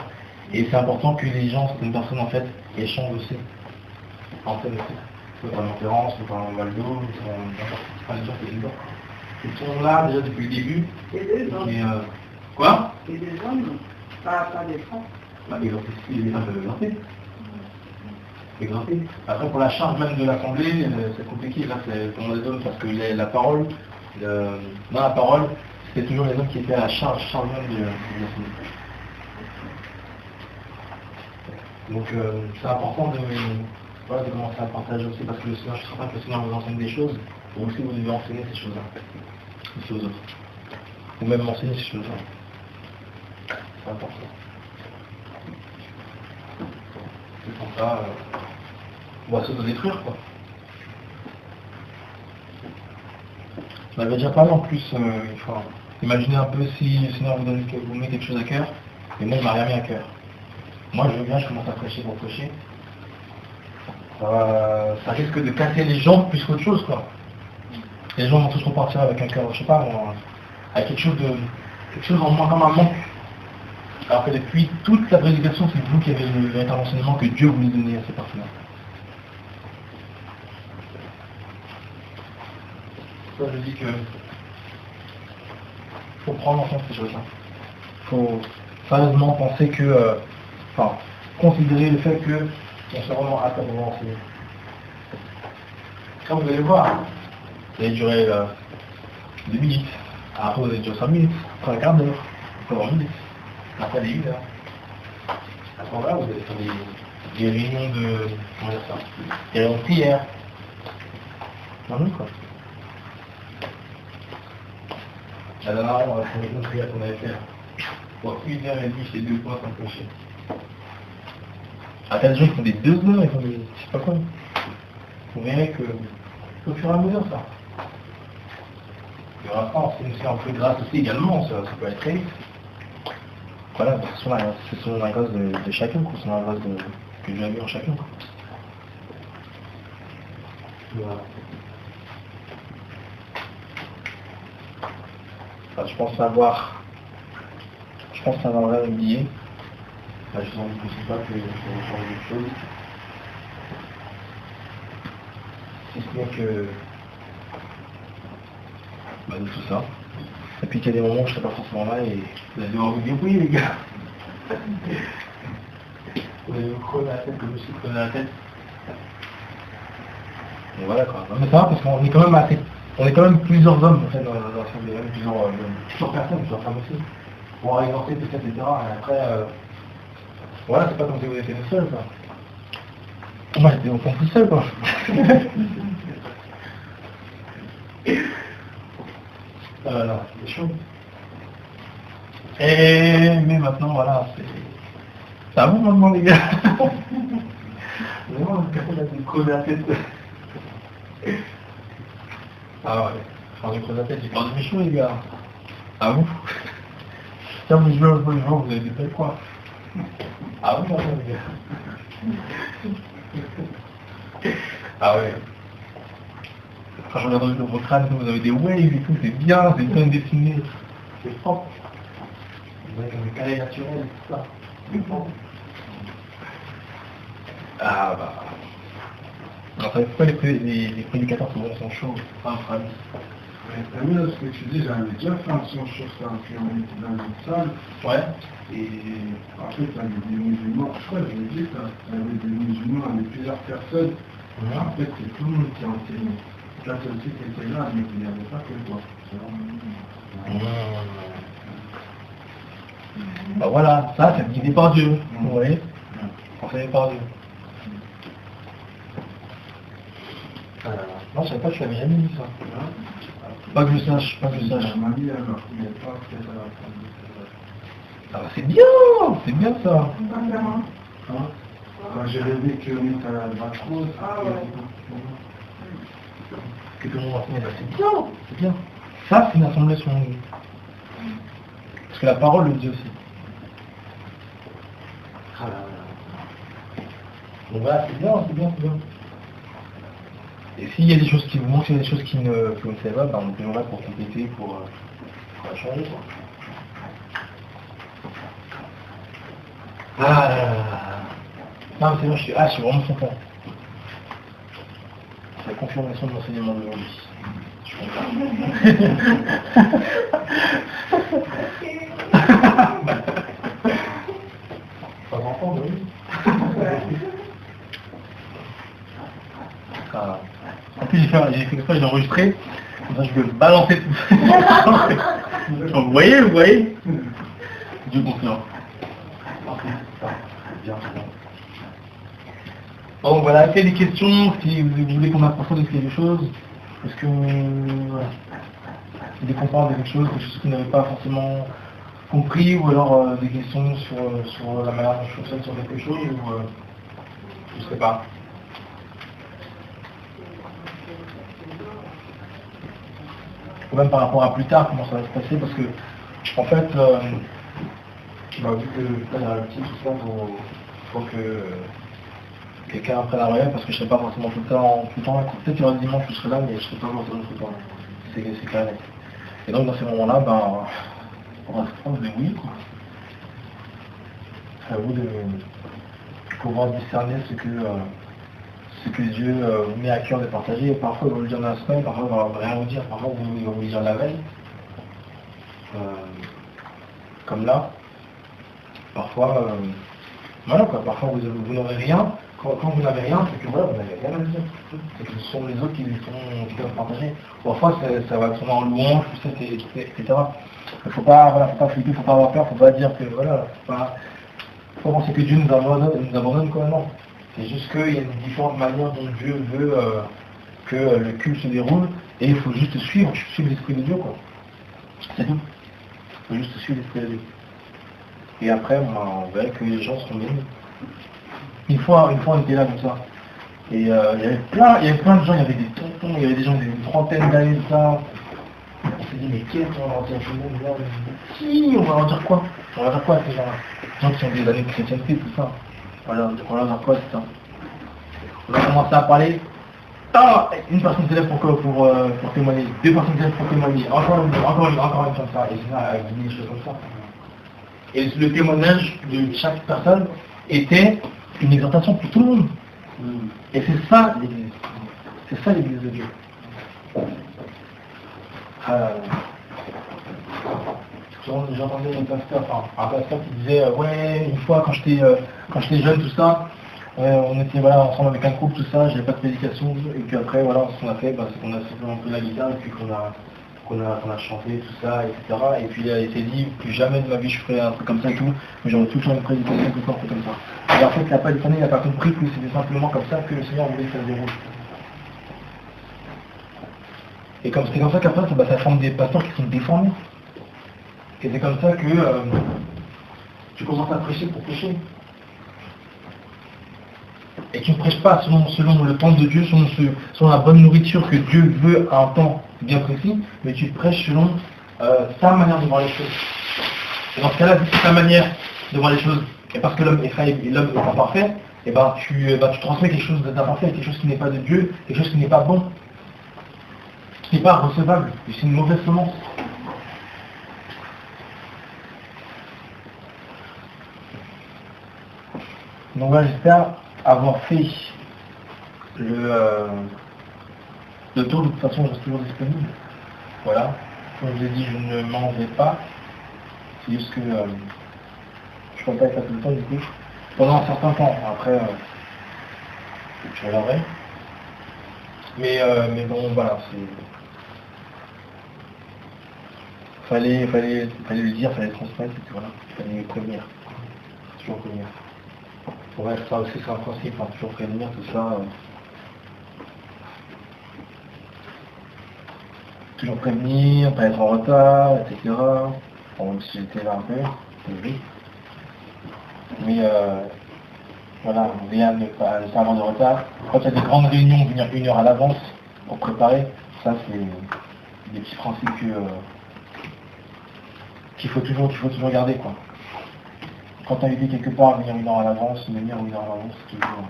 Et c'est important que les gens, certaines personnes en fait, échangent aussi. En fait, soit par l'enterrance, soit par Valdo, soit par les gens qui viennent. Ils sont là déjà depuis le début. Et des hommes. Quoi? Et des hommes, pas des femmes. Les femmes peuvent grimper. Après, pour la charge même de l'Assemblée, c'est compliqué. Là, c'est pour les hommes parce que la parole, dans la parole, c'était toujours les hommes qui étaient à la charge même de l'Assemblée. Donc, c'est important de commencer à partager aussi parce que le Seigneur, je ne sais pas que le Seigneur vous enseigne des choses, vous aussi vous devez enseigner ces choses-là aussi aux autres. Ou même m'enseigner ces choses-là. C'est important. C'est pour ça, on va s'auto-détruire quoi. On avait déjà parlé en plus une fois. Imaginez un peu si le Seigneur vous met quelque chose à cœur, et moi il m'a rien mis à cœur. Moi je veux bien, je commence à prêcher pour prêcher. Ça risque de casser les gens plus qu'autre chose quoi. Les gens vont tous repartir avec un cœur, je sais pas, avec quelque chose en moins comme un manque. Alors que depuis toute la prédication, c'est vous qui avez le véritable enseignement que Dieu voulait donner à ces personnes-là. Ça, je dis que faut prendre en compte ces choses-là. Il faut sérieusement penser que, considérer le fait que on soit vraiment apte à pouvoir enseigner. Comme vous allez voir, ça va durer 2 minutes, après vous allez durer 5 minutes, après un quart d'heure, après 20 minutes. Après les 1 heure. À ce moment-là, vous allez faire des réunions des réunions de prière. Non, quoi. La dernière fois, on va faire une réunion de prière qu'on avait fait. Pour 1h30, c'est 2 points sans clocher. Après, les gens qui font des 2 heures, ils font des... je sais pas quoi. Vous verrez que au fur et à mesure, ça. Il y aura pas, c'est un peu de grâce aussi également, ça peut être très vite. Voilà, c'est selon la grâce de chacun, selon la grâce que Dieu a mis en chacun. Voilà. Je pense avoir vraiment oublié. Je vous en dis pas que je vais changer quelque chose. Si ce n'est que de tout ça. Et puis qu'il y a des moments où je ne serai pas forcément là et vous allez devoir vous dire oui les gars. Vous allez vous crever la tête, que je me suis crevé la tête. Et voilà quoi. Non, mais ça va parce qu'on est quand même assez. On est quand même plusieurs hommes en fait dans l'assemblée, plusieurs personnes, plusieurs femmes aussi. Pour exhorter tout ça, etc. Et après, Voilà, c'est pas comme si vous étiez le seul, quoi. Moi, j'étais autant tout seul, quoi. Non, c'est chaud. Mais maintenant, voilà, c'est à vous maintenant, les gars. Vraiment, personne n'a dû creuser la tête. Ah ouais, quand j'ai creusé la tête, j'ai peur de mes cheveux, les gars. À vous. Tiens, vous jouez au jeu, vous avez fait quoi? Ah oui, maintenant, les gars. Ah ouais. Quand je regarde vos crânes, vous avez des waves et tout, c'est bien, c'est bien dessiné. C'est propre. Vous avez des carrés naturels, tout ça. C'est propre. Ah bah. Alors, ça pourquoi les prédicateurs souvent sont chauds, pas un frère. T'as vu là ce que tu dis, j'avais déjà fait un son sur ça, puis on était dans une salle, Ouais. et en fait t'avais des musulmans, je crois que je l'ai dit, t'avais des musulmans avec plusieurs personnes, en fait c'est tout le monde qui enseignait. La seule qui était là, mais il n'y avait pas que toi. Bah voilà, ça c'est guidé par Dieu, vous voyez, enseigné par Dieu. Non, je savais pas que tu l'avais jamais dit ça. Pas que je sache, pas que je sache. Ma vie alors, il n'y a pas que ça. Ah bah c'est bien ça. Quand j'ai rêvé qu'on est à la Vacrose, Que tout le monde enseigne, bah c'est bien. Ça c'est une assemblée sur nous. Parce que la parole le dit aussi. Donc voilà, c'est bien. Et s'il y a des choses qui vous manquent, s'il y a des choses que vous ne savez pas, bah on est toujours là pour compléter, pour la changer, quoi. Ah là là. Non mais c'est bon, je suis vraiment content. C'est la confirmation de l'enseignement d'aujourd'hui. Je suis content. Pas enfant, oui. Ah. En plus, j'ai fait exprès, j'ai enregistré, comme ça je peux balancer tout. Vous voyez Dieu confirme. Bon voilà, est-ce qu'il y a des questions, si vous voulez qu'on approfondisse quelque chose? Est-ce que voilà, des comprendre quelque chose que vous n'avez pas forcément compris, ou alors des questions sur la manière dont je fonctionne sur quelque chose, ou je sais pas. Ou même par rapport à plus tard, comment ça va se passer, parce que en fait, vu que là, dans le petit, tout ça, faut que quelqu'un apprenne la relève, parce que je ne serai pas forcément tout le temps là. Peut-être qu'il y aura des dimanches où je serai là, mais je ne serai pas forcément tout le temps là. C'est clair. Et donc dans ces moments-là, on va se prendre des oui, quoi. C'est à vous de pouvoir discerner ce que Dieu vous met à cœur de partager. Et parfois il va vous le dire dans la semaine, parfois il va rien vous dire, parfois il va vous le dire la veille. Comme là. Parfois, voilà quoi, parfois vous n'aurez rien. Quand vous n'avez rien, c'est que voilà, vous n'avez rien à dire. C'est que ce sont les autres qui doivent partager. Parfois ça va être en louange, etc. Il ne faut pas flipper, il ne faut pas avoir peur, il ne faut pas dire que voilà, faut pas penser que Dieu nous abandonne quoi, non. C'est juste qu'il y a différentes manières dont Dieu veut que le culte se déroule, et il faut juste suivre l'Esprit de Dieu, quoi. C'est tout. Il faut juste suivre l'Esprit de Dieu. Et après, on verrait que les gens seront bénis. Une fois, on était là comme ça. Et il y avait plein de gens, il y avait des tontons, il y avait des gens qui avaient une trentaine d'années de ça. On s'est dit, mais qu'est-ce qu'on va leur dire tout le monde là? Si, on va leur dire quoi? On va leur dire quoi à ces gens-là? Les gens qui ont des années de chrétienté, tout ça. On va leur dire quoi, c'est ça? On a commencé à parler. Ah, une personne s'élève pour témoigner, deux personnes s'élèvent pour témoigner, encore une comme ça, et c'est là, des choses comme ça. Et le témoignage de chaque personne était une exhortation pour tout le monde. Et c'est ça l'Église. C'est ça l'Église de Dieu. J'entendais un pasteur qui disait ouais, une fois quand j'étais jeune, tout ça, on était ensemble avec un couple, tout ça, j'avais pas de prédication, et puis après voilà, ce qu'on a fait, c'est qu'on a simplement pris la guitare et puis qu'on qu'on a chanté, tout ça, etc. Et puis il s'est dit, plus jamais de ma vie je ferai un truc comme ça et tout, mais j'aurais tout le temps une prédication, tout le temps un truc comme ça. Et en fait, il n'a pas compris que c'était simplement comme ça que le Seigneur voulait que ça se déroule. Et comme c'est comme ça qu'après, ça forme des pasteurs qui sont déformés. Et c'est comme ça que tu commences à prêcher pour prêcher. Et tu ne prêches pas selon le temps de Dieu, selon la bonne nourriture que Dieu veut à un temps bien précis, mais tu prêches selon sa manière de voir les choses. Et dans ce cas-là, vu que c'est ta manière de voir les choses, et parce que l'homme est faillible et l'homme est imparfait, et tu transmets quelque chose d'imparfait, quelque chose qui n'est pas de Dieu, quelque chose qui n'est pas bon, qui n'est pas recevable, et c'est une mauvaise semence. Donc voilà, j'espère avoir fait le tour. De toute façon, je reste toujours disponible. Voilà. Comme je vous ai dit, je ne m'en vais pas. C'est juste que je ne peux pas être tout le temps du coup. Pendant un certain temps. Après, je reviendrai. Mais bon, voilà. Fallait le dire, fallait le transmettre, et puis voilà. Fallait prévenir. Toujours prévenir. Ouais, ça aussi c'est un principe, hein, toujours prévenir tout ça. Toujours prévenir, pas être en retard, etc. Bon, même si j'étais là un peu, oui. Mais voilà, rien ne pas avoir de retard. Quand il y a des grandes réunions, venir 1 heure à l'avance pour préparer, ça c'est des petits principes qu'il faut toujours garder, quoi. Quand tu as invité quelque part à venir 1 heure à l'avance, venir 1 heure à l'avance, c'est toujours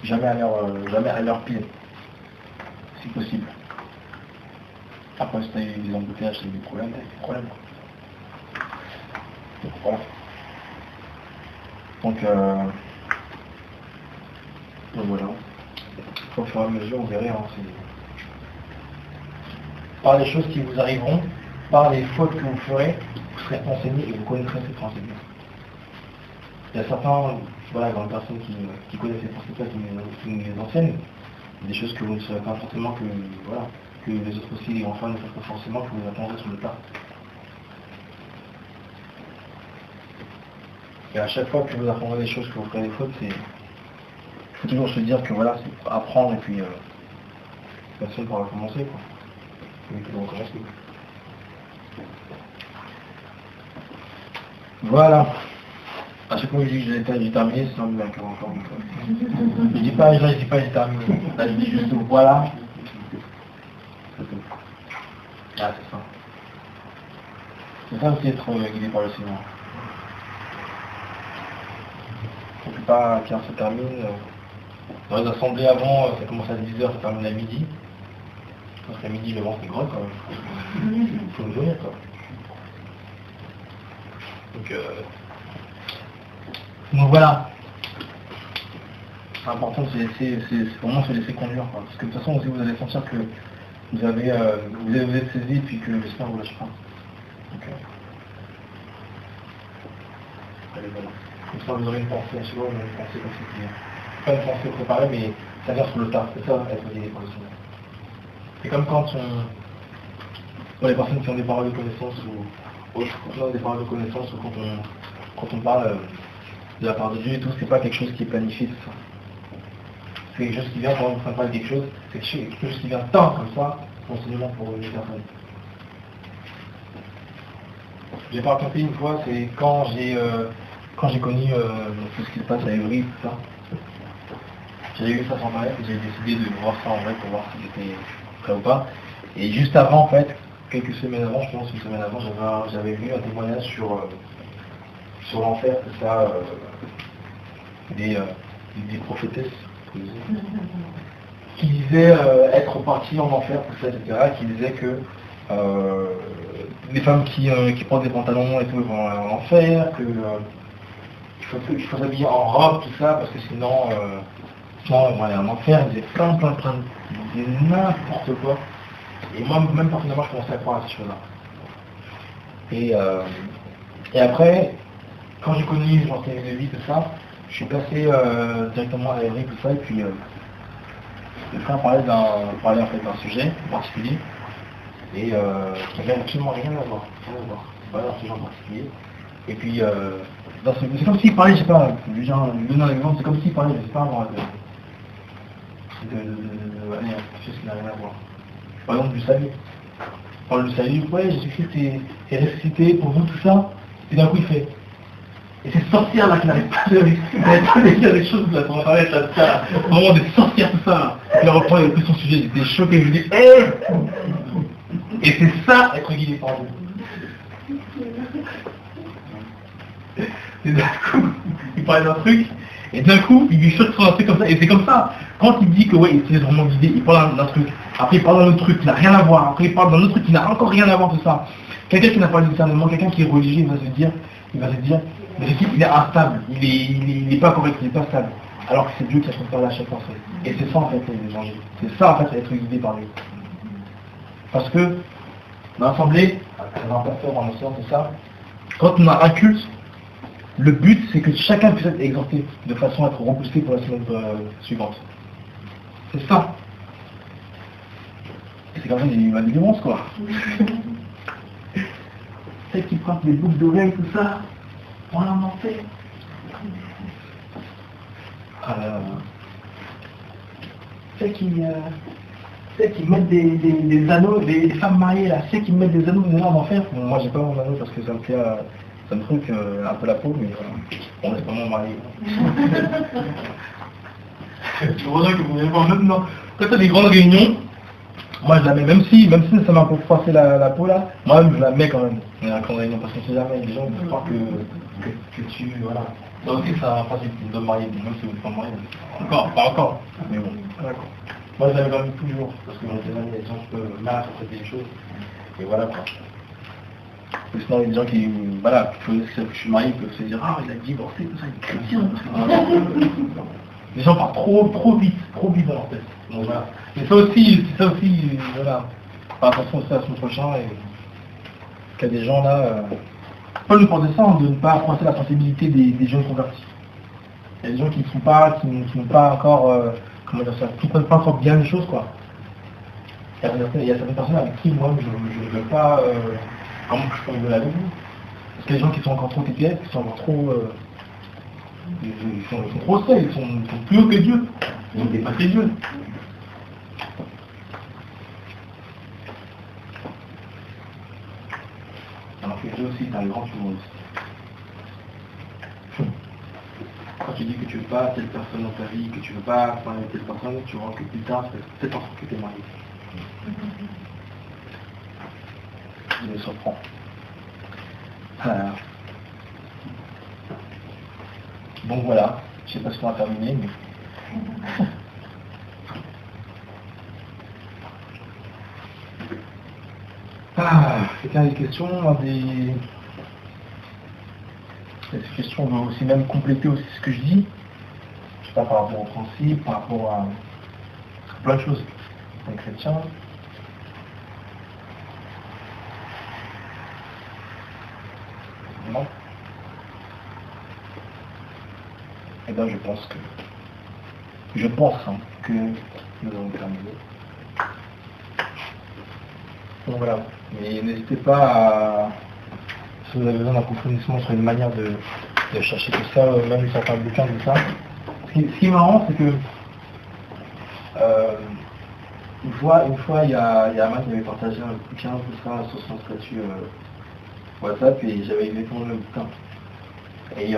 jamais à leur pied, si possible. Après, si tu as eu des embouteillages, c'est des problèmes, Donc voilà. Donc voilà. Au fur et à mesure, on verra. Hein, par les choses qui vous arriveront, par les fautes que vous ferez, vous serez enseigné et vous connaîtrez ces principes. Il y a certains, voilà, grandes personnes qui connaissent ces principes-là, qui nous les enseignent, des choses que vous ne saurez pas forcément, que les autres aussi, les enfants, ne savent pas forcément, que vous apprendrez sur le tas. Et à chaque fois que vous apprendrez des choses, que vous ferez des fautes, il faut toujours se dire que voilà, c'est apprendre et puis personne ne pourra recommencer, quoi. Il faut recommencer. Voilà. À chaque fois que je dis que j'ai terminé, c'est un peu encore une fois. Je dis pas j'ai terminé. Là je dis juste voilà. Ah c'est ça. C'est ça aussi être guidé par le Seigneur. Il ne faut pas qu'un se termine. Dans les assemblées avant, ça commence à 10h, ça termine à midi. Parce qu'à midi le ventre est gros quand même. Il faut le nourrir quoi. Donc voilà. L'important c'est vraiment se laisser conduire quoi. Parce que de toute façon aussi vous allez sentir que vous êtes saisi puis que j'espère vous lâchez pas. Donc allez voilà. Comme ça vous aurez une pensée, je sais pas, une pensée comme ça. Pas une pensée préparée mais ça vient sur le tas, c'est ça être guidé par le Seigneur. C'est comme quand pour les personnes qui ont des paroles de connaissance ou autres, quand on a des paroles de connaissance ou quand on parle de la part de Dieu et tout, c'est pas quelque chose qui est planifié, c'est ça. C'est quelque chose qui vient quand on parle de quelque chose, c'est quelque chose qui vient tant comme ça, enseignement pour une personne. J'ai pas raconté une fois, c'est quand j'ai connu tout ce qui se passe à Évry, tout ça. J'avais vu ça sans paraître, j'ai décidé de voir ça en vrai pour voir si c'était prêt ou pas. Et juste avant, en fait, quelques semaines avant, je pense une semaine avant, j'avais vu un témoignage sur l'enfer, c'est ça, des prophétesses qui disaient être partis en enfer, tout ça, etc., qui disaient que les femmes qui portent des pantalons et tout vont en enfer, qu'il faut s'habiller en robe, tout ça, parce que sinon ils vont aller en enfer. Ils disaient plein, ils disaient n'importe quoi. Et moi, même personnellement, je commençais à croire à ces choses-là. Et après, quand j'ai connu l'enseignant de vie, tout ça, je suis passé directement à Évry, tout ça, et puis le frère parlait en fait d'un sujet en particulier. et qui n'avait absolument rien à voir. Pas dans ce genre particulier. Et puis, c'est comme s'il parlait, je sais pas, lui donner un exemple, c'est comme s'il parlait, je sais pas moi, quelque chose qui n'a rien à voir. Par exemple, du salut. On parle du salut, ouais, Jésus-Christ est ressuscité pour vous, tout ça, et d'un coup il fait. Et c'est sortir là qui n'arrive pas de dire des choses là, on parlait de ça, vraiment de sortir tout ça là. Il reprend, il a pris son sujet, j'étais choqué, je lui dis, et c'est ça être guidé par Dieu. Et d'un coup, il parlait d'un truc, et d'un coup, il lui sort sur un truc comme ça, et c'est comme ça. Quand il dit que ouais, il s'est vraiment guidé, il parle d'un truc, après il parle d'un autre truc qui n'a rien à voir, après il parle d'un autre truc qui n'a encore rien à voir, tout ça. Quelqu'un qui n'a pas de discernement, quelqu'un qui est religieux, il va se dire, mais il est instable, il n'est pas correct, il n'est pas stable. Alors que c'est Dieu qui a son parler à chaque fois. Et c'est ça en fait l'évangile. C'est ça en fait être guidé par lui. Parce que dans l'assemblée, un pasteur, en enseignant tout ça, quand on a un culte, le but c'est que chacun puisse être exhorté de façon à être repoussé pour la semaine suivante. C'est ça. Et c'est comme ça qu'il y a des délivrance quoi. C'est qui prennent des boucles d'oreilles, tout ça, on en fait. C'est qui mettent des anneaux, des femmes mariées là, c'est qui mettent des anneaux de en enfer. Bon, moi j'ai pas mon anneau parce que ça me fait un truc un peu la peau, mais on reste vraiment marié. Tu vois que vous n'avez pas maintenant. Quand tu as des grandes réunions, moi je la mets, même si ça m'a un peu froissé la peau là, moi je la mets quand même. Mais la grande réunion, parce qu'on sait jamais, les gens vont croire que tu. Voilà. Ça aussi ça passe une bonne mariée, même si vous ne faites pas mariée. Encore, pas encore. Mais bon, d'accord. Moi je la mets quand même toujours, parce que on sait jamais, les gens peuvent mal interpréter les choses. Et voilà quoi. Ou sinon il y a des gens qui, voilà, que je suis marié, peuvent se dire, ah il a divorcé, tout ça, il est chrétien. Les gens parlent trop vite dans leur tête. Donc voilà. Mais ça aussi, voilà. Faire attention aussi à son prochain et qu'il y a des gens là. Paul nous pensait ça, de ne pas froisser la sensibilité des jeunes convertis. Il y a des gens qui n'ont pas encore, comment dire ça, qui ne comprennent pas encore bien les choses quoi. Il y a certaines personnes avec qui moi je ne veux pas, comment je peux rigoler avec vous. Parce qu'il y a des gens qui sont encore trop TPS, qui sont encore trop. Ils sont trop seuls, ils sont plus hauts que Dieu. Ils ont dépassé Dieu. Alors que Dieu aussi est un grand humour. Quand tu dis que tu veux pas telle personne dans ta vie, que tu veux pas parler de telle personne, tu vois que plus tard, c'est peut-être parce que tu es marié. Il me surprend. Donc voilà, je sais pas si on va terminer, mais... Quelqu'un a des questions, des questions vont aussi même compléter aussi ce que je dis. Je sais pas, par rapport au principe, par rapport à plein de choses. Les chrétiens. Non. Eh bien, je pense que nous avons terminé. Donc voilà. Mais n'hésitez pas à, si vous avez besoin d'approfondissement sur une manière de chercher tout ça, même certains bouquins de ça. Ce qui est marrant, c'est que une fois, il y a Ahmad qui avait partagé un bouquin, tout ça, sur son statut WhatsApp, et j'avais exactement le bouquin. Et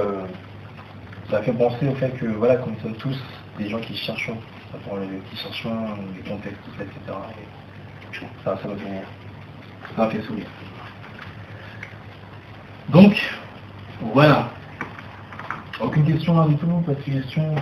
ça a fait penser au fait que, voilà, comme nous sommes tous des gens qui cherchent, les contextes, tout ça, etc. Et ça m'a fait sourire. Donc, voilà. Aucune question là du tout, pas de question.